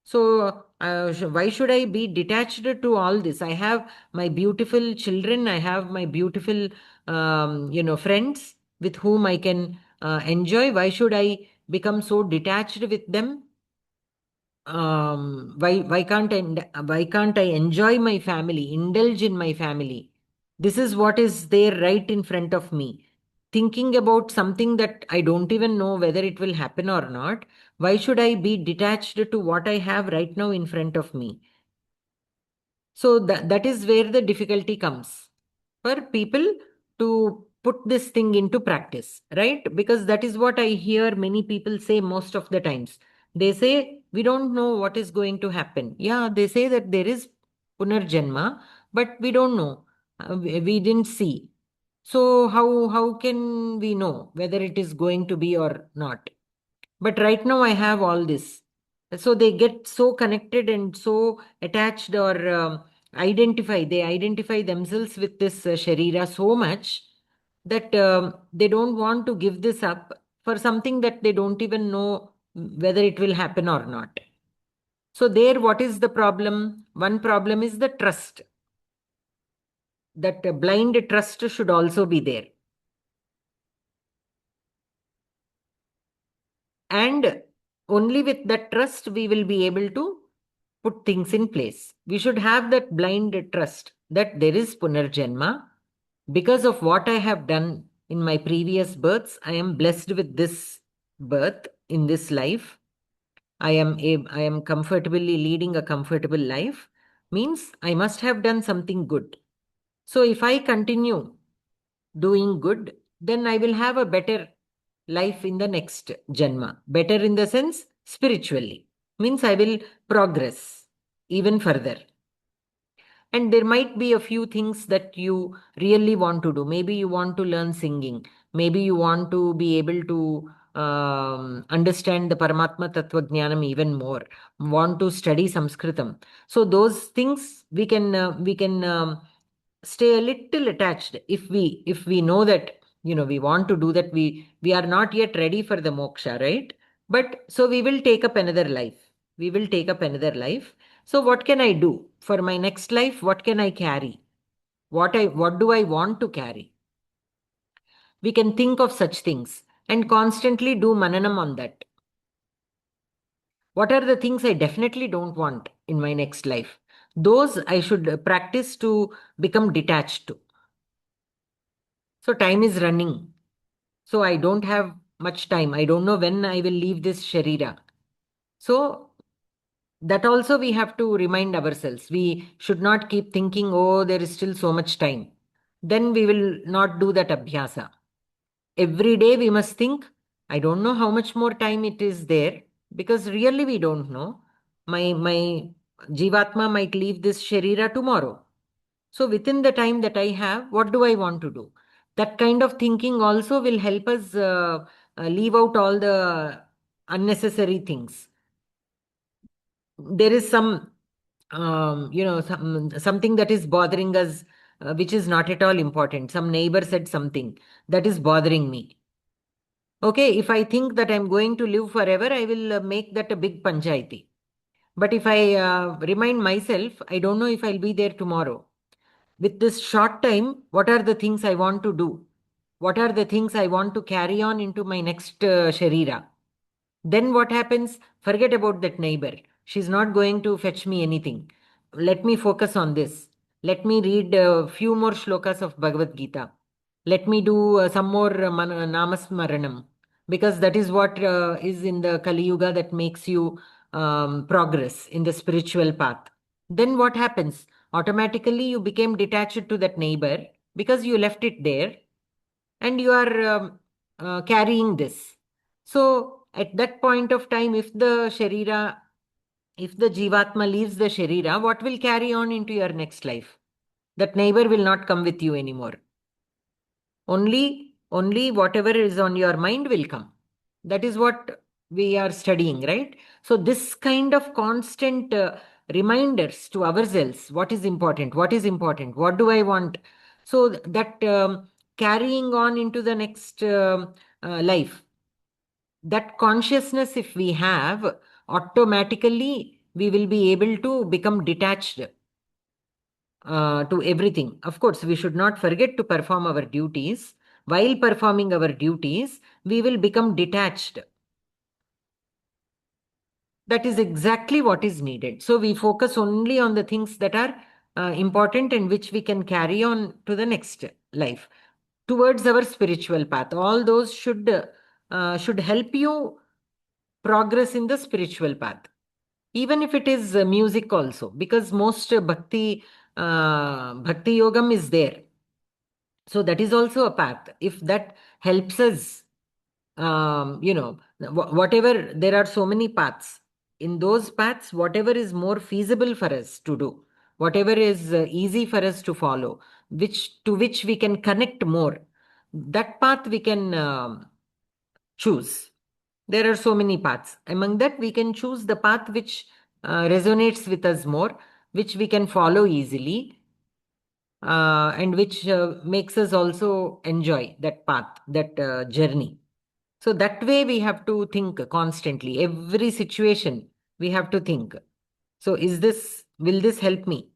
So why should I be detached to all this? I have my beautiful children, I have my beautiful friends with whom I can enjoy. Why should I become so detached with them? Why can't I enjoy my family, indulge in my family? This is what is there right in front of me. Thinking about something that I don't even know whether it will happen or not. Why should I be detached to what I have right now in front of me? So that is where the difficulty comes for people to put this thing into practice, right? Because that is what I hear many people say most of the times. They say, we don't know what is going to happen. Yeah, they say that there is punarjanma, but we don't know. We didn't see. So how can we know whether it is going to be or not? But right now I have all this. So they get so connected and so attached or they identify themselves with this Sharira so much that they don't want to give this up for something that they don't even know whether it will happen or not. So there, what is the problem? One problem is the trust. That blind trust should also be there. And only with that trust we will be able to put things in place. We should have that blind trust that there is punarjanma. Because of what I have done in my previous births, I am blessed with this birth in this life. I am comfortably leading a comfortable life. Means I must have done something good. So if I continue doing good, then I will have a better life in the next Janma. Better in the sense spiritually. Means I will progress even further. And there might be a few things that you really want to do. Maybe you want to learn singing. Maybe you want to be able to understand the Paramatma Tattva Jnanam even more. Want to study Samskritam. So those things we can stay a little attached if we know that we want to do that. We are not yet ready for the moksha, right? But so we will take up another life. We will take up another life. So what can I do for my next life? What can I carry? What do I want to carry? We can think of such things and constantly do mananam on that. What are the things I definitely don't want in my next life? Those I should practice to become detached to. So time is running. So I don't have much time. I don't know when I will leave this Sharira. So that also we have to remind ourselves. We should not keep thinking, oh, there is still so much time. Then we will not do that abhyasa. Every day we must think, I don't know how much more time it is there because really we don't know. My Jivatma might leave this Sharira tomorrow. So within the time that I have, what do I want to do? That kind of thinking also will help us leave out all the unnecessary things. There is something that is bothering us, which is not at all important. Some neighbor said something that is bothering me. Okay, if I think that I'm going to live forever, I will make that a big panchayati. But if I remind myself, I don't know if I'll be there tomorrow. With this short time, what are the things I want to do? What are the things I want to carry on into my next Sharira? Then what happens? Forget about that neighbor. She's not going to fetch me anything. Let me focus on this. Let me read a few more shlokas of Bhagavad Gita. Let me do some more Namasmaranam. Because that is what is in the Kali Yuga that makes you progress in the spiritual path. Then what happens? Automatically you became detached to that neighbor because you left it there and you are carrying this. So at that point of time, if the Jivatma leaves the Sharira, what will carry on into your next life? That neighbor will not come with you anymore. Only whatever is on your mind will come. That is what we are studying, right? So this kind of constant reminders to ourselves, what is important, what do I want? So that carrying on into the next life, that consciousness if we have, automatically we will be able to become detached to everything. Of course, we should not forget to perform our duties. While performing our duties, we will become detached. That is exactly what is needed. So we focus only on the things that are important and which we can carry on to the next life towards our spiritual path. All those should help you progress in the spiritual path, even if it is music also, because most bhakti yogam is there. So that is also a path. If that helps us, whatever, there are so many paths. In those paths, whatever is more feasible for us to do, whatever is easy for us to follow, which we can connect more, that path we can choose. There are so many paths. Among that, we can choose the path which resonates with us more, which we can follow easily, and which makes us also enjoy that path, that journey. So that way we have to think constantly. Every situation we have to think. So will this help me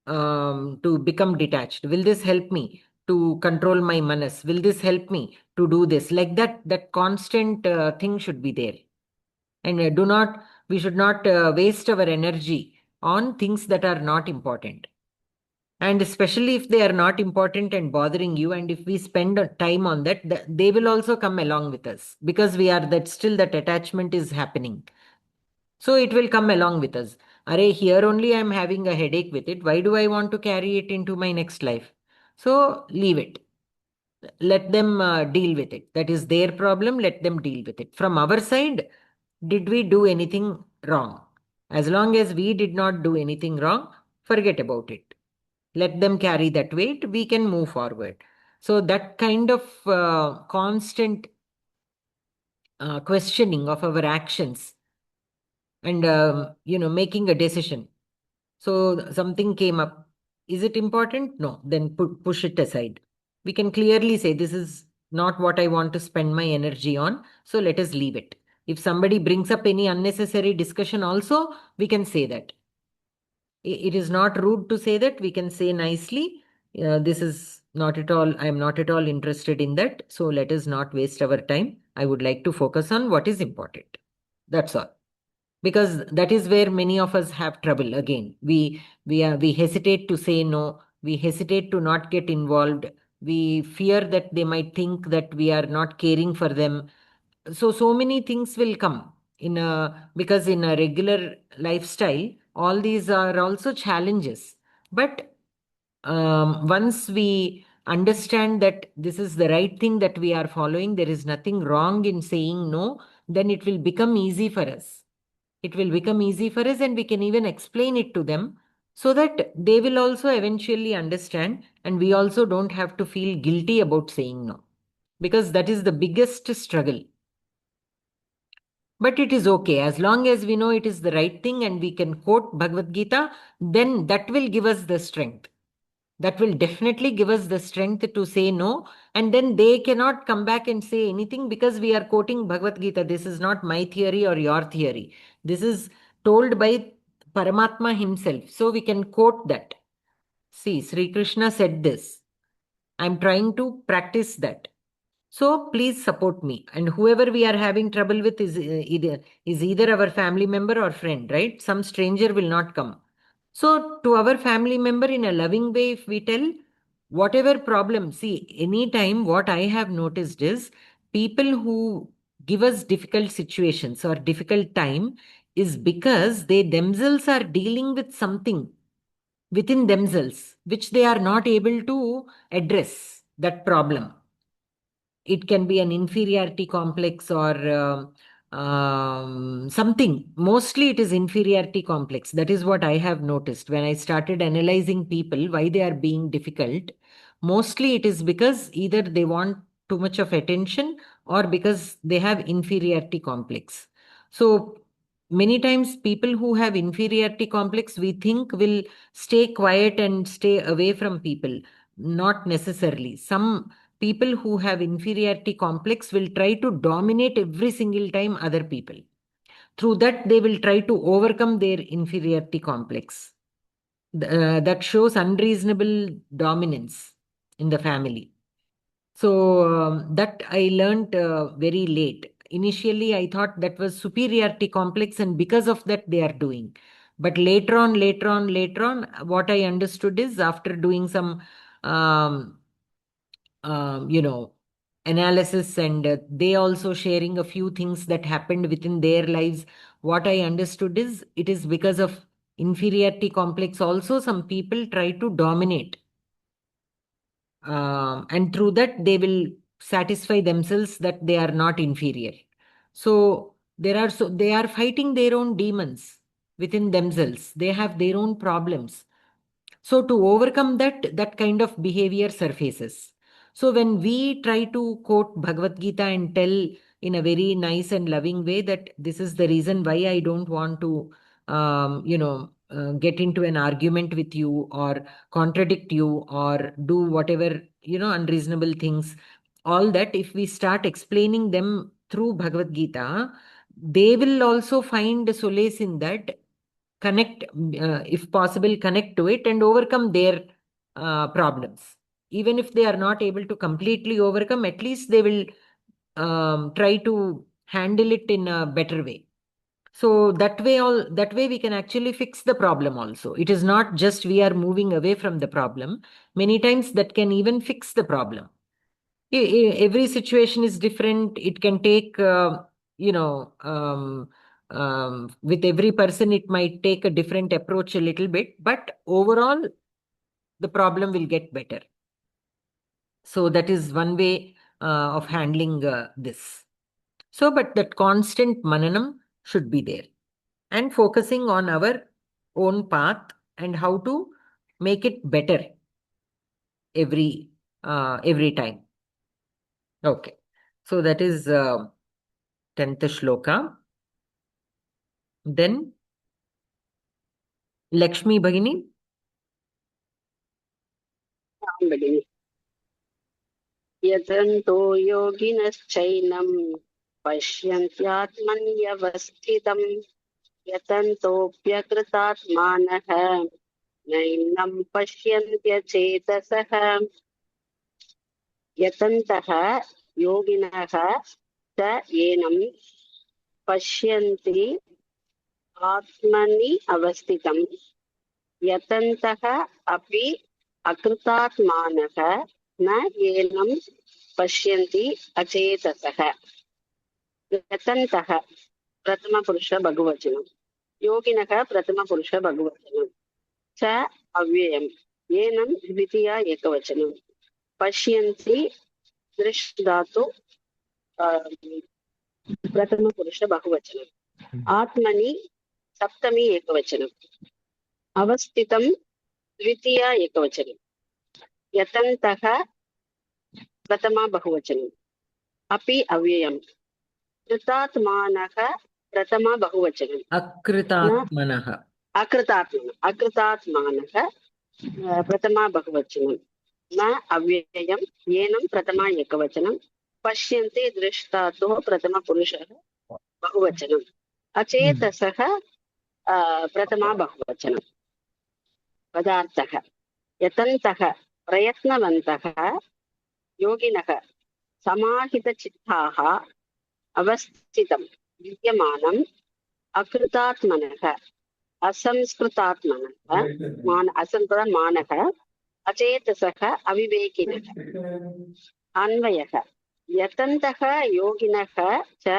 to become detached? Will this help me to control my manas? Will this help me to do this? Like that constant thing should be there. And we should not waste our energy on things that are not important. And especially if they are not important and bothering you, and if we spend time on that, they will also come along with us, because we are that still that attachment is happening. So it will come along with us. Array, here only I am having a headache with it. Why do I want to carry it into my next life? So leave it. Let them deal with it. That is their problem. Let them deal with it. From our side, did we do anything wrong? As long as we did not do anything wrong, forget about it. Let them carry that weight. We can move forward. So that kind of constant questioning of our actions and making a decision. So something came up. Is it important? No. Then push it aside. We can clearly say, this is not what I want to spend my energy on. So let us leave it. If somebody brings up any unnecessary discussion also, we can say that. It is not rude to say that. We can say nicely, this is not at all, I am not at all interested in that. So let us not waste our time. I would like to focus on what is important. That's all. Because that is where many of us have trouble. Again, we hesitate to say no. We hesitate to not get involved. We fear that they might think that we are not caring for them. So many things will come because in a regular lifestyle, all these are also challenges. But once we understand that this is the right thing that we are following, there is nothing wrong in saying no, then it will become easy for us. It will become easy for us, and we can even explain it to them so that they will also eventually understand, and we also don't have to feel guilty about saying no. because that is the biggest struggle. But it is okay. As long as we know it is the right thing and we can quote Bhagavad Gita, then that will give us the strength. That will definitely give us the strength to say no. And then they cannot come back and say anything because we are quoting Bhagavad Gita. This is not my theory or your theory. This is told by Paramatma himself. So we can quote that. See, Sri Krishna said this. I'm trying to practice that. So please support me. And whoever we are having trouble with is either our family member or friend, right? Some stranger will not come. So to our family member in a loving way, if we tell whatever problem, see, anytime what I have noticed is people who give us difficult situations or difficult time is because they themselves are dealing with something within themselves which they are not able to address that problem. It can be an inferiority complex or something. Mostly it is inferiority complex. That is what I have noticed when I started analyzing people, why they are being difficult. Mostly it is because either they want too much of attention or because they have inferiority complex. So many times people who have inferiority complex, we think will stay quiet and stay away from people. Not necessarily. Some people who have inferiority complex will try to dominate every single time other people. Through that, they will try to overcome their inferiority complex. That shows unreasonable dominance in the family. So that I learned very late. Initially, I thought that was superiority complex, and because of that, they are doing. But later on, what I understood is after doing some um, you know, analysis and they also sharing a few things that happened within their lives. What I understood is it is because of inferiority complex. Also, some people try to dominate, and through that they will satisfy themselves that they are not inferior. So they are fighting their own demons within themselves. They have their own problems. So to overcome that, that kind of behavior surfaces. So when we try to quote Bhagavad Gita and tell in a very nice and loving way that this is the reason why I don't want to, get into an argument with you or contradict you or do whatever, unreasonable things, all that, if we start explaining them through Bhagavad Gita, they will also find solace in that, connect, if possible, connect to it and overcome their problems. Even if they are not able to completely overcome, at least they will try to handle it in a better way. So that way we can actually fix the problem also. It is not just we are moving away from the problem. Many times that can even fix the problem. Every situation is different. It can take, you know, with every person, it might take a different approach a little bit, but overall, the problem will get better. So that is one way of handling this. So, but that constant mananam should be there and focusing on our own path and how to make it better every time. Okay. So that is 10th shloka. Then Lakshmi Bhagini. भगिनि यतन्तो योगिनश्चैनं पश्यन्त्यात्मन्यवस्थितं यतन्तोऽप्यकृतात्मानः नैनं पश्यन्त्यचेतसः यतन्तः योगिनः च येनं पश्यन्ति आत्मनि अवस्थितं यतन्तः अपि अकृतात्मानः न येनं पश्यन्ति अचेतसः यतन्तः प्रथमपुरुष बहुवचनं योगिनः प्रथमपुरुष बहुवचनं च अव्ययं येनं द्वितीया एकवचनं पश्यन्ति दृश् धातु प्रथमपुरुष बहुवचनं आत्मनि सप्तमी एकवचनं अवस्थितं द्वितीया एकवचनं यतन्तः प्रथमा बहुवचनं अपि अव्ययम् कृतात्मानः प्रथमा बहुवचनम् अकृतात्मनः अकृतात्मानः प्रथमा बहुवचनं न अव्ययम् येनं प्रथमा एकवचनं पश्यन्ति दृष्टातोः प्रथमपुरुषः बहुवचनम् अचेतसः प्रथमा बहुवचनं पदार्थः यतन्तः प्रयत्नवन्तः योगिनः समाहितचित्ताः अवस्थितं विद्यमानम् अकृतात्मनः असंस्कृतमानः अचेतसः अविवेकिनः अन्वयः यतन्तः योगिनः च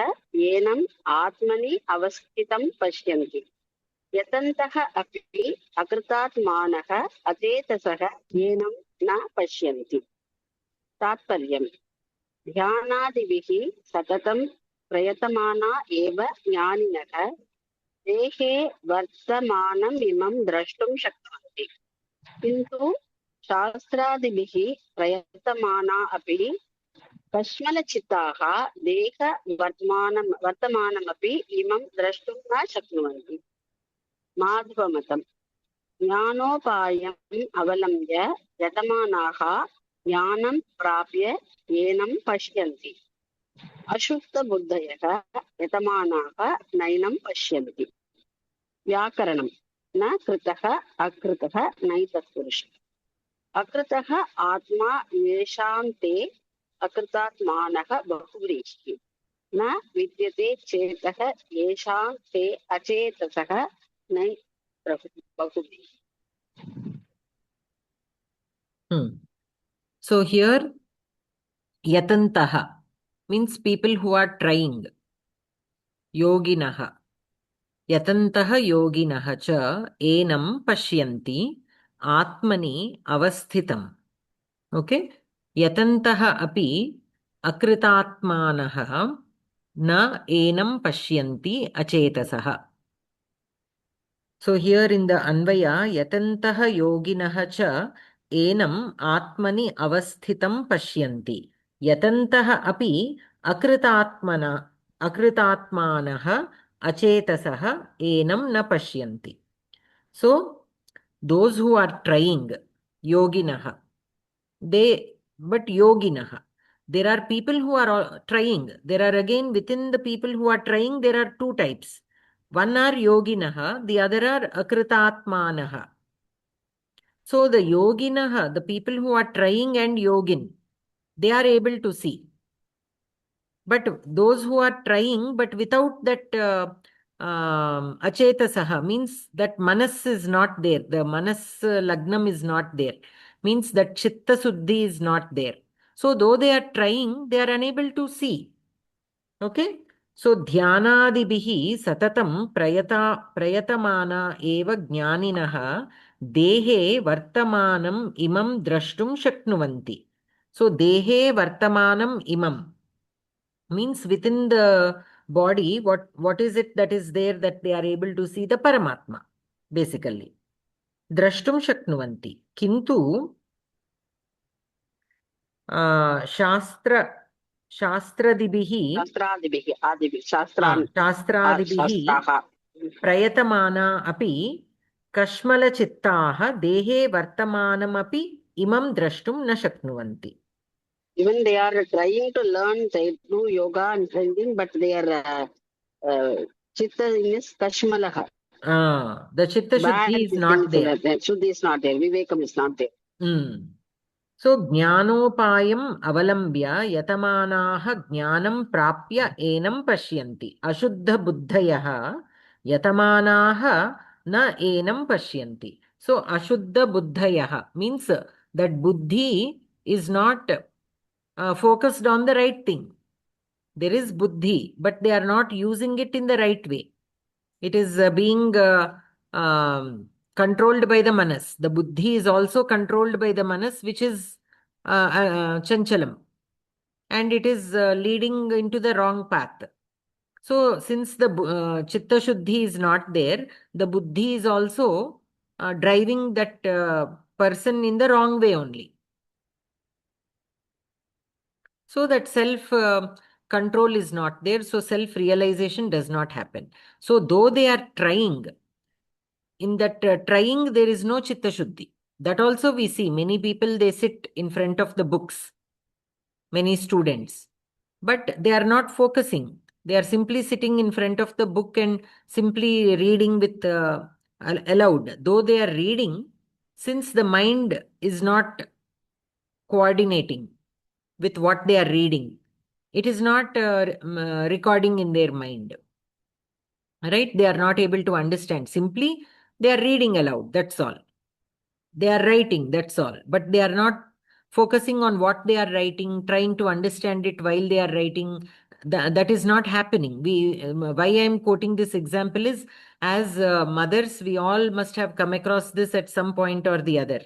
येनम् आत्मनि अवस्थितं पश्यन्ति यतन्तः अपि अकृतात्मानः अचेतसः येनं न पश्यन्ति तात्पर्यम् ध्यानादिभिः सततं प्रयतमाना एव ज्ञानिनः देहे वर्तमानम् इमं द्रष्टुं शक्नुवन्ति किन्तु शास्त्रादिभिः प्रयतमाना अपि कश्मलचित्ताः देह वर्तमानमपि इमं द्रष्टुं न शक्नुवन्ति माधवमतं ज्ञानोपायम् अवलम्ब्य यतमानाः ज्ञानं प्राप्य येनं पश्यन्ति अशुद्धबुद्धयः यतमानाः नैनं पश्यन्ति व्याकरणं न कृतः अकृतः नैतत्पुरुषः अकृतः आत्मा येषां ते अकृतात्मानः बहुव्रीहिः न विद्यते चेतः येषां ते अचेतसः नै बहुव्रीहिः. So here yatantaha means people who are trying. Yoginaha yatantaha yoginaha cha enam pashyanti atmani avasthitam. Okay, yatantaha api akritatmanaha na enam pashyanti achetasaha. So here in the Anvaya, yatantaha yoginaha cha enam atmani avasthitam pashyanti. Yatantaha api akritatmanaha achetasaha enam na pashyanti. So those who are trying, yoginaha, but yoginaha. There are people who are trying. There are again within the people who are trying, there are two types. One are yoginaha, the other are akritatmanaha. So the yoginaha, the people who are trying and yogin, they are able to see. But those who are trying, but without that achetasaha, means that manas is not there. The manas lagnam is not there. Means that chitta suddhi is not there. So though they are trying, they are unable to see. Okay? So dhyanadibihi satatam prayatamana eva jnaninaha dehe vartamanam imam drashtum shaknuvanti. So dehe vartamanam imam means within the body, what is it that is there that they are able to see? The Paramatma, basically. Drashtum shaknuvanti. Kintu शास्त्रादिभिः प्रयतमाना अपि कश्मलचित्ताः देहे वर्तमानमपि इमं द्रष्टुं न शक्नुवन्ति. Even they are trying to learn, they do yoga and training, but their chitta is kashmalaha. The chitta shuddhi is not there. Shuddhi is not there. Vivekam is not there. So jnanopayam avalambya yatamanaha jnanam prapya enam pashyanti. Ashuddha buddhayaha yatamanaha na enam pashyanti. So ashuddha buddhayaha means that buddhi is not focused on the right thing. There is buddhi, but they are not using it in the right way. It is being controlled by the manas. The buddhi is also controlled by the manas, which is chanchalam. And it is leading into the wrong path. So since the chitta shuddhi is not there, the buddhi is also driving that person in the wrong way only. So that self control is not there. So self realization does not happen. So though they are trying, in that trying, there is no chitta shuddhi. That also we see many people, they sit in front of the books, many students, but they are not focusing. They are simply sitting in front of the book and simply reading with aloud. Though they are reading, since the mind is not coordinating with what they are reading, it is not recording in their mind. Right? They are not able to understand. Simply, they are reading aloud. That's all. They are writing. That's all. But they are not focusing on what they are writing, trying to understand it while they are writing. That is not happening. Why I am quoting this example is, as mothers, we all must have come across this at some point or the other.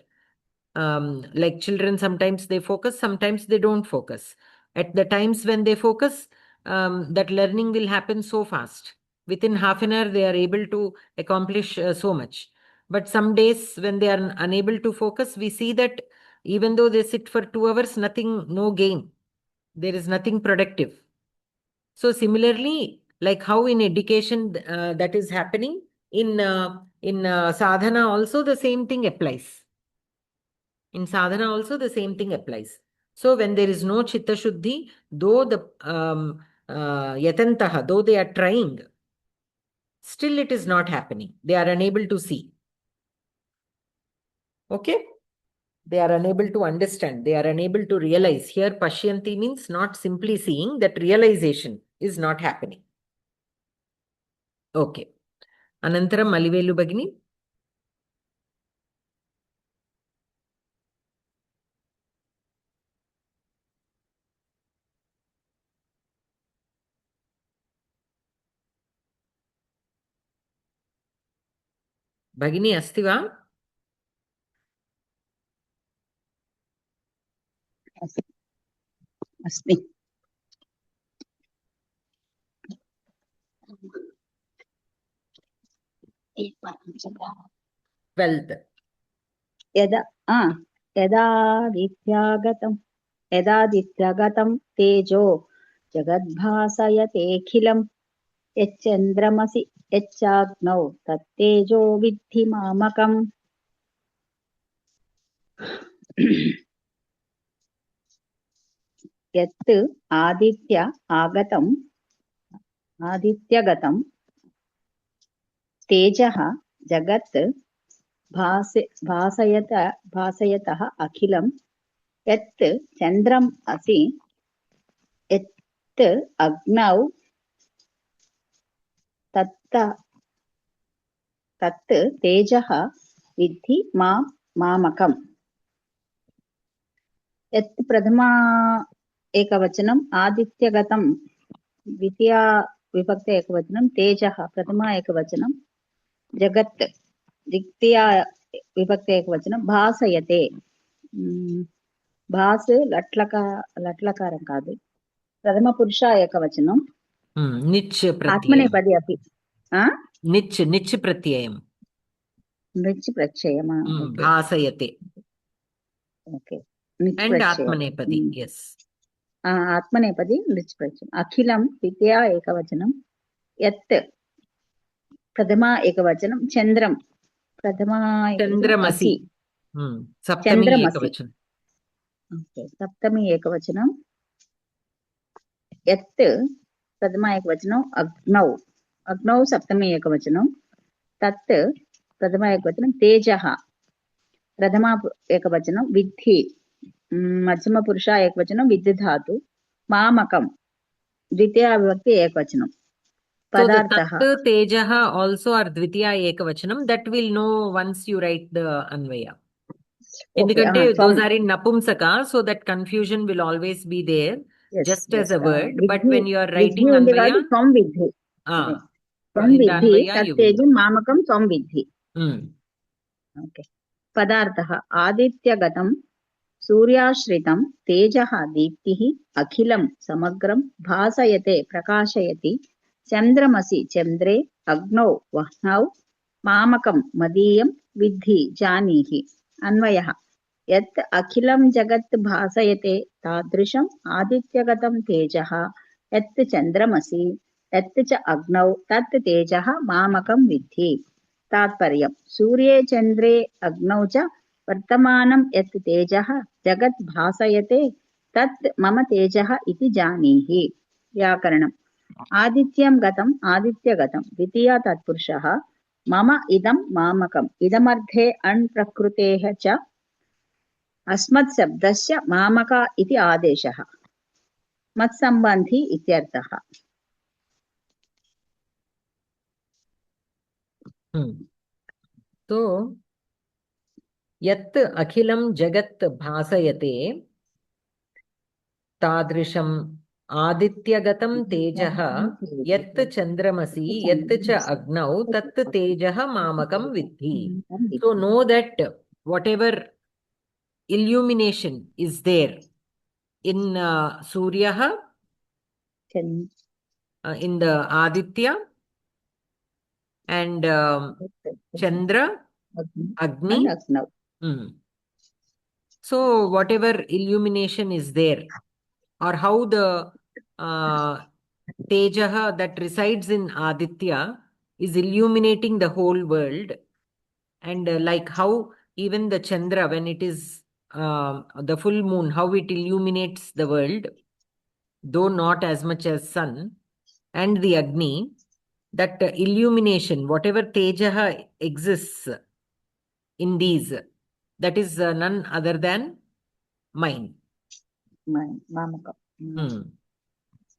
Like children, sometimes they focus, sometimes they don't focus. At the times when they focus, that learning will happen so fast. Within half an hour, they are able to accomplish so much. But some days when they are unable to focus, we see that even though they sit for 2 hours, nothing, no gain. There is nothing productive. So similarly, like how in education that is happening, in sadhana also the same thing applies. In sadhana also the same thing applies. So when there is no chitta shuddhi, though the yatantaha, though they are trying, still it is not happening. They are unable to see. Okay? They are unable to understand. They are unable to realize. Here pashyanti means not simply seeing, that realization is not happening. Okay. Anantaram Malivelu Bagini. Bagini asti va? अस्मि 12th. यदादित्यागतं तेजो जगद्भासयतेऽखिलं यच्चन्द्रमसि यच्चाग्नौ तत्तेजो विद्धि मामकम् यत् आदित्यगतं तेजः जगत् भासयतः अखिलं यत् चन्द्रम् असि यत् अग्नौ तत् तेजः विद्धि मामकम् यत् प्रथमा एकवचनम् आदित्यगतं द्वितीया विभक्ति एकवचनं तेजः प्रथमा एकवचनं जगत् द्वितीया विभक्ति एकवचनं भासयते भास लट्लकारं कादु प्रथम पुरुष एकवचनं निच् आत्मनेपदी अपि निच् प्रत्ययम् निच् प्रत्ययम् भासयते ओके and atmanepadi yes आत्मनेपदी निच् प्रत्ययम् अखिलं द्वितीया एकवचनं यत् प्रथमा एकवचनं चन्द्रं प्रथमा चन्द्रमसि सप्तमी एकवचनं ओके सप्तमी एकवचनं यत् प्रथमा एकवचनं अग्नौ सप्तमी एकवचनं तत् प्रथमा एकवचनं तेजः प्रथमा एकवचनं विद्धि मध्यमपुरुष एकवचनं विद्धि धातु मामकं द्वितीया विभक्ति एकवचनं पदार्थः तेजः also are Dwitiya ekavachanam that will know once you write the anvaya. Endukante those are in napumsaka, so that confusion will always be there, just as a word, but when you are writing anvaya from vidhi from vidhi tattejam mamakam from vidhi okay padarthah adityagatam सूर्याश्रितं तेजः दीप्तिः अखिलं समग्रं भासयते प्रकाशयति चन्द्रमसि चन्द्रे अग्नौ वह्नौ मामकं मदीयं विद्धि जानीहि अन्वयः यत् अखिलं जगत् भासयते तादृशम् आदित्यगतं तेजः यत् चन्द्रमसि यत् च अग्नौ तत् तेजः मामकं विद्धि। तात्पर्यम् सूर्ये चन्द्रे अग्नौ च वर्तमानं यत् तेजः जगत् भासयते तत् मम तेजः इति जानीहि। व्याकरणम् आदित्यं गतम् आदित्यगतं द्वितीया तत्पुरुषः मम इदं मामकम् इदमर्थे अण् प्रकृतेः च अस्मत् शब्दस्य मामका इति आदेशः मत्सम्बन्धी इत्यर्थः। तो यत् अखिलं जगत् भासयते तादृशम् आदित्यगतं तेजः यत् चन्द्रमसि यत् च अग्नौ तत् तेजः मामकं विद्धि. So know that whatever illumination is there in Surya, in the Aditya and Chandra, Agni. So whatever illumination is there, or how the Tejaha that resides in Aditya is illuminating the whole world, and like how even the Chandra, when it is the full moon, how it illuminates the world, though not as much as sun, and the Agni, that illumination, whatever Tejaha exists in these, that is none other than mine.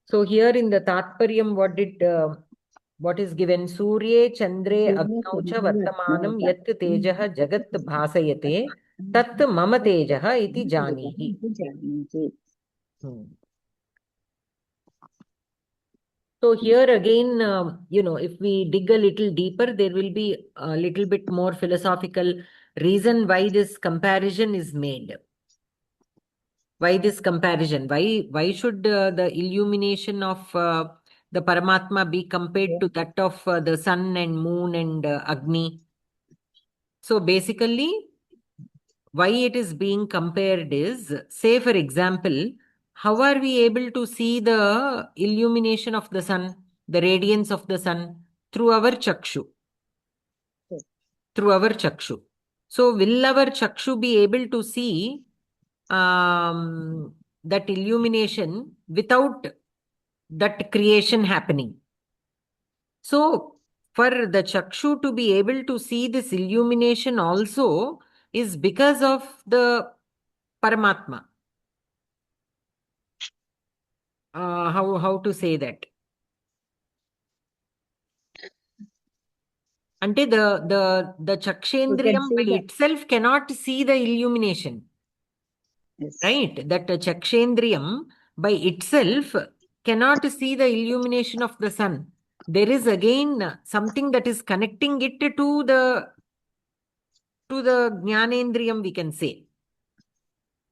So here in the Tatparyam, what is given? Surye Chandre Agnau cha Vartamanam Yat Tejaha Jagat Bhasayate Tat Mama Tejaha iti Janihi. So here again, if we dig a little deeper, there will be a little bit more philosophical reason why this comparison is made. Why this comparison? Why should the illumination of the Paramatma be compared to that of the sun and moon and Agni? So basically, why it is being compared is, say for example, how are we able to see the illumination of the sun, the radiance of the sun? Through our chakshu. Through our chakshu. So will our chakshu be able to see that illumination without that creation happening? So for the chakshu to be able to see this illumination also is because of the Paramatma. How to say that? Ante the Chakshendriyam by itself cannot see the illumination. Yes. Right? That Chakshendriyam by itself cannot see the illumination of the sun. There is again something that is connecting it to the Jnanendriyam, we can say.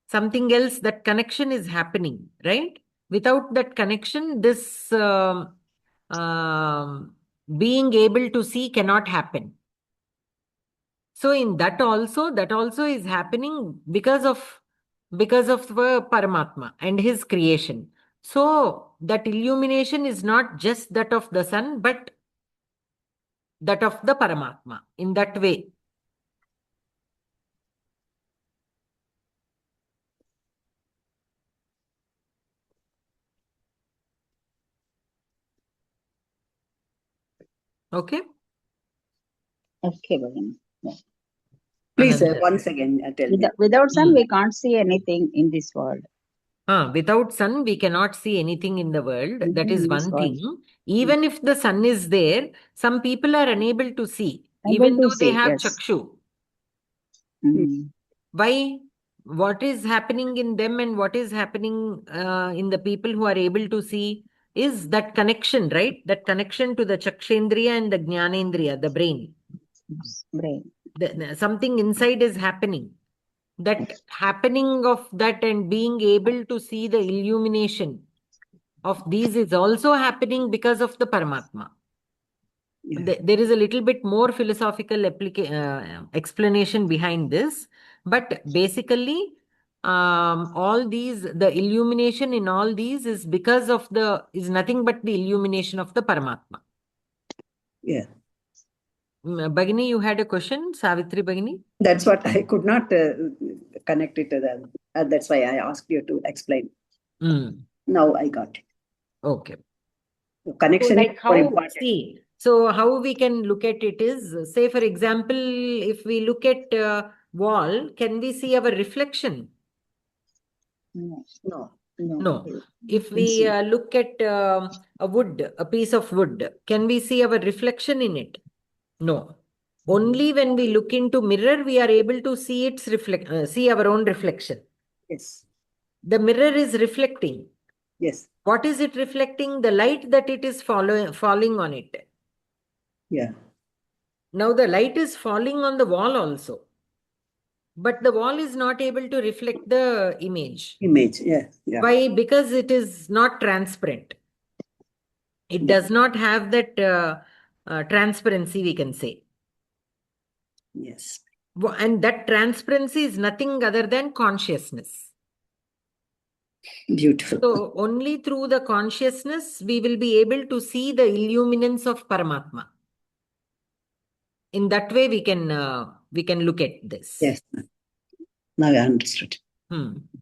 Something else, that connection is happening, right? Without that connection, this being able to see cannot happen. So in that also is happening because of the Paramatma and his creation. So that illumination is not just that of the sun, but that of the Paramatma in that way. Okay? Okay, Bhagini. Yeah. Please, Another. once again, tell me. Without sun, we can't see anything in this world. Without sun, we cannot see anything in the world. That is in this one world. thing. Even if the sun is there, some people are unable to see, Able even to though they see, have yes. chakshu. Mm. Why? What is happening in them and what is happening in the people who are able to see is that connection, right? That connection to the Chakshendriya and the Jnanendriya, the brain. Brain. Something inside is happening. That happening of that and being able to see the illumination of these is also happening because of the Paramatma. Yeah. There is a little bit more philosophical explanation behind this. But basically, all these, the illumination in all these is because of is nothing but the illumination of the Paramatma. Yeah. Bhagini, you had a question, Savitri Bhagini? That's what I could not connect it to that. That's why I asked you to explain. Now I got it. Okay. So connection So is like more how, important. see, so how we can look at it is, say for example, if we look at wall, can we see our reflection? No. No. No. If we look at a wood, a piece of wood, can we see our reflection in it? No. Only when we look into mirror, we are able to see its see our own reflection. Yes. The mirror is reflecting. Yes. What is it reflecting? The light that it is falling on it. Yeah. Now the light is falling on the wall also. But the wall is not able to reflect the image. Image. Yeah. Yeah. Why? Because it is not transparent. It does not have that transparency, we can say. Yes. And that transparency is nothing other than consciousness. Beautiful. So only through the consciousness, we will be able to see the illuminance of Paramatma. In that way, we can look at this. Yes. Now I understood.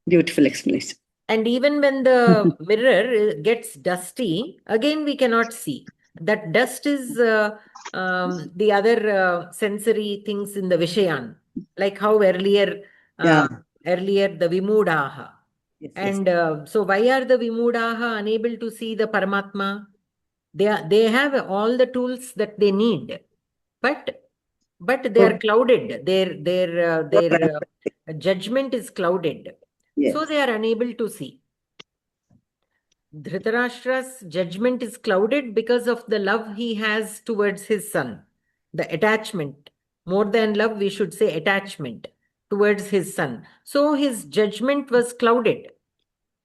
Beautiful explanation. And even when the mirror gets dusty, again we cannot see. That dust is the other sensory things in the Vishayan, like how earlier the Vimudaha. Yes, And so why are the Vimudaha unable to see the Paramatma? They have all the tools that they need, but they are clouded. Their judgment is clouded. Yes. So they are unable to see. Dhritarashtra's judgment is clouded because of the love he has towards his son. The attachment, more than love, we should say attachment towards his son. So his judgment was clouded.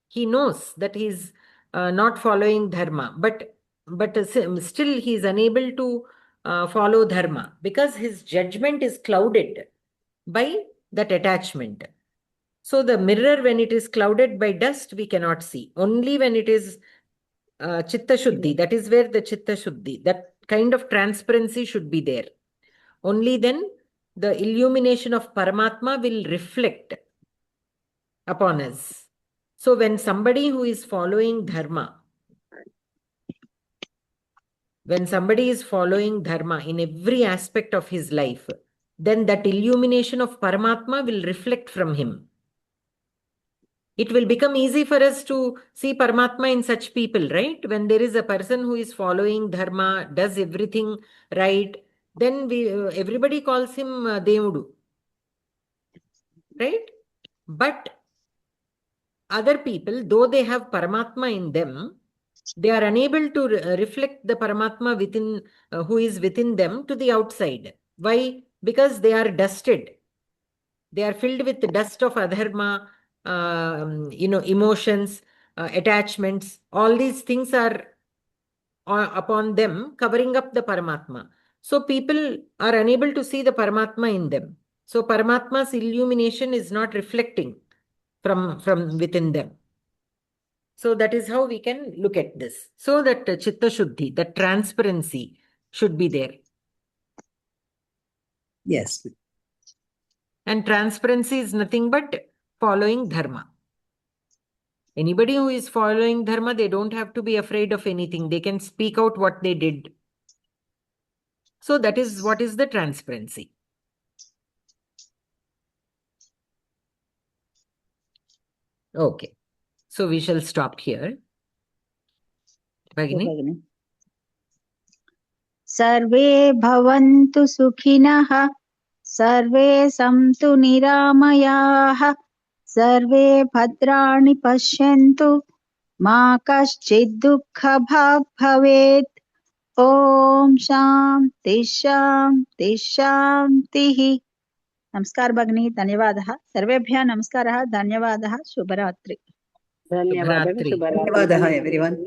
He knows that he's not following dharma, but still he is unable to follow dharma because his judgment is clouded by that attachment. So the mirror, when it is clouded by dust, we cannot see. Only when it is Chitta Shuddhi, that is where the Chitta Shuddhi, that kind of transparency should be there. Only then the illumination of Paramatma will reflect upon us. So when somebody who is following dharma, in every aspect of his life, then that illumination of Paramatma will reflect from him. It will become easy for us to see Paramatma in such people, right? When there is a person who is following dharma, does everything right, then everybody calls him Devudu, right? But other people, though they have Paramatma in them, they are unable to reflect the Paramatma within, who is within them to the outside. Why? Because they are dusted. They are filled with the dust of adharma, emotions, attachments. All these things are upon them, covering up the Paramatma. So people are unable to see the Paramatma in them. So Paramatma's illumination is not reflecting from within them. So that is how we can look at this. So that Chitta Shuddhi, that transparency should be there. Yes. And transparency is nothing but following dharma. Anybody who is following dharma, they don't have to be afraid of anything. They can speak out what they did. So that is what is the transparency. Okay. So we shall stop here. Bhagini? Sarve bhavantu sukhinah, sarve santu niramayah, sarve bhadrani pashyantu, ma kaschid dukkha bhag bhavet. Om Shanti Shanti Shanti. Namaskar Bhagini, Dhanyavadah. Sarvebhya Namaskaraha, Dhanyavadah, Shubharatri. Dhanyavadah everyone.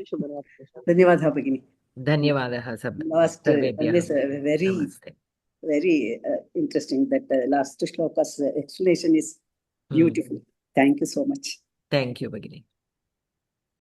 Dhanyavadah Bhagini. Dhanyavadah Last, Sarvebhyah. very very interesting. That last shloka's explanation is beautiful. Thank you so much. Thank you, Bhagini.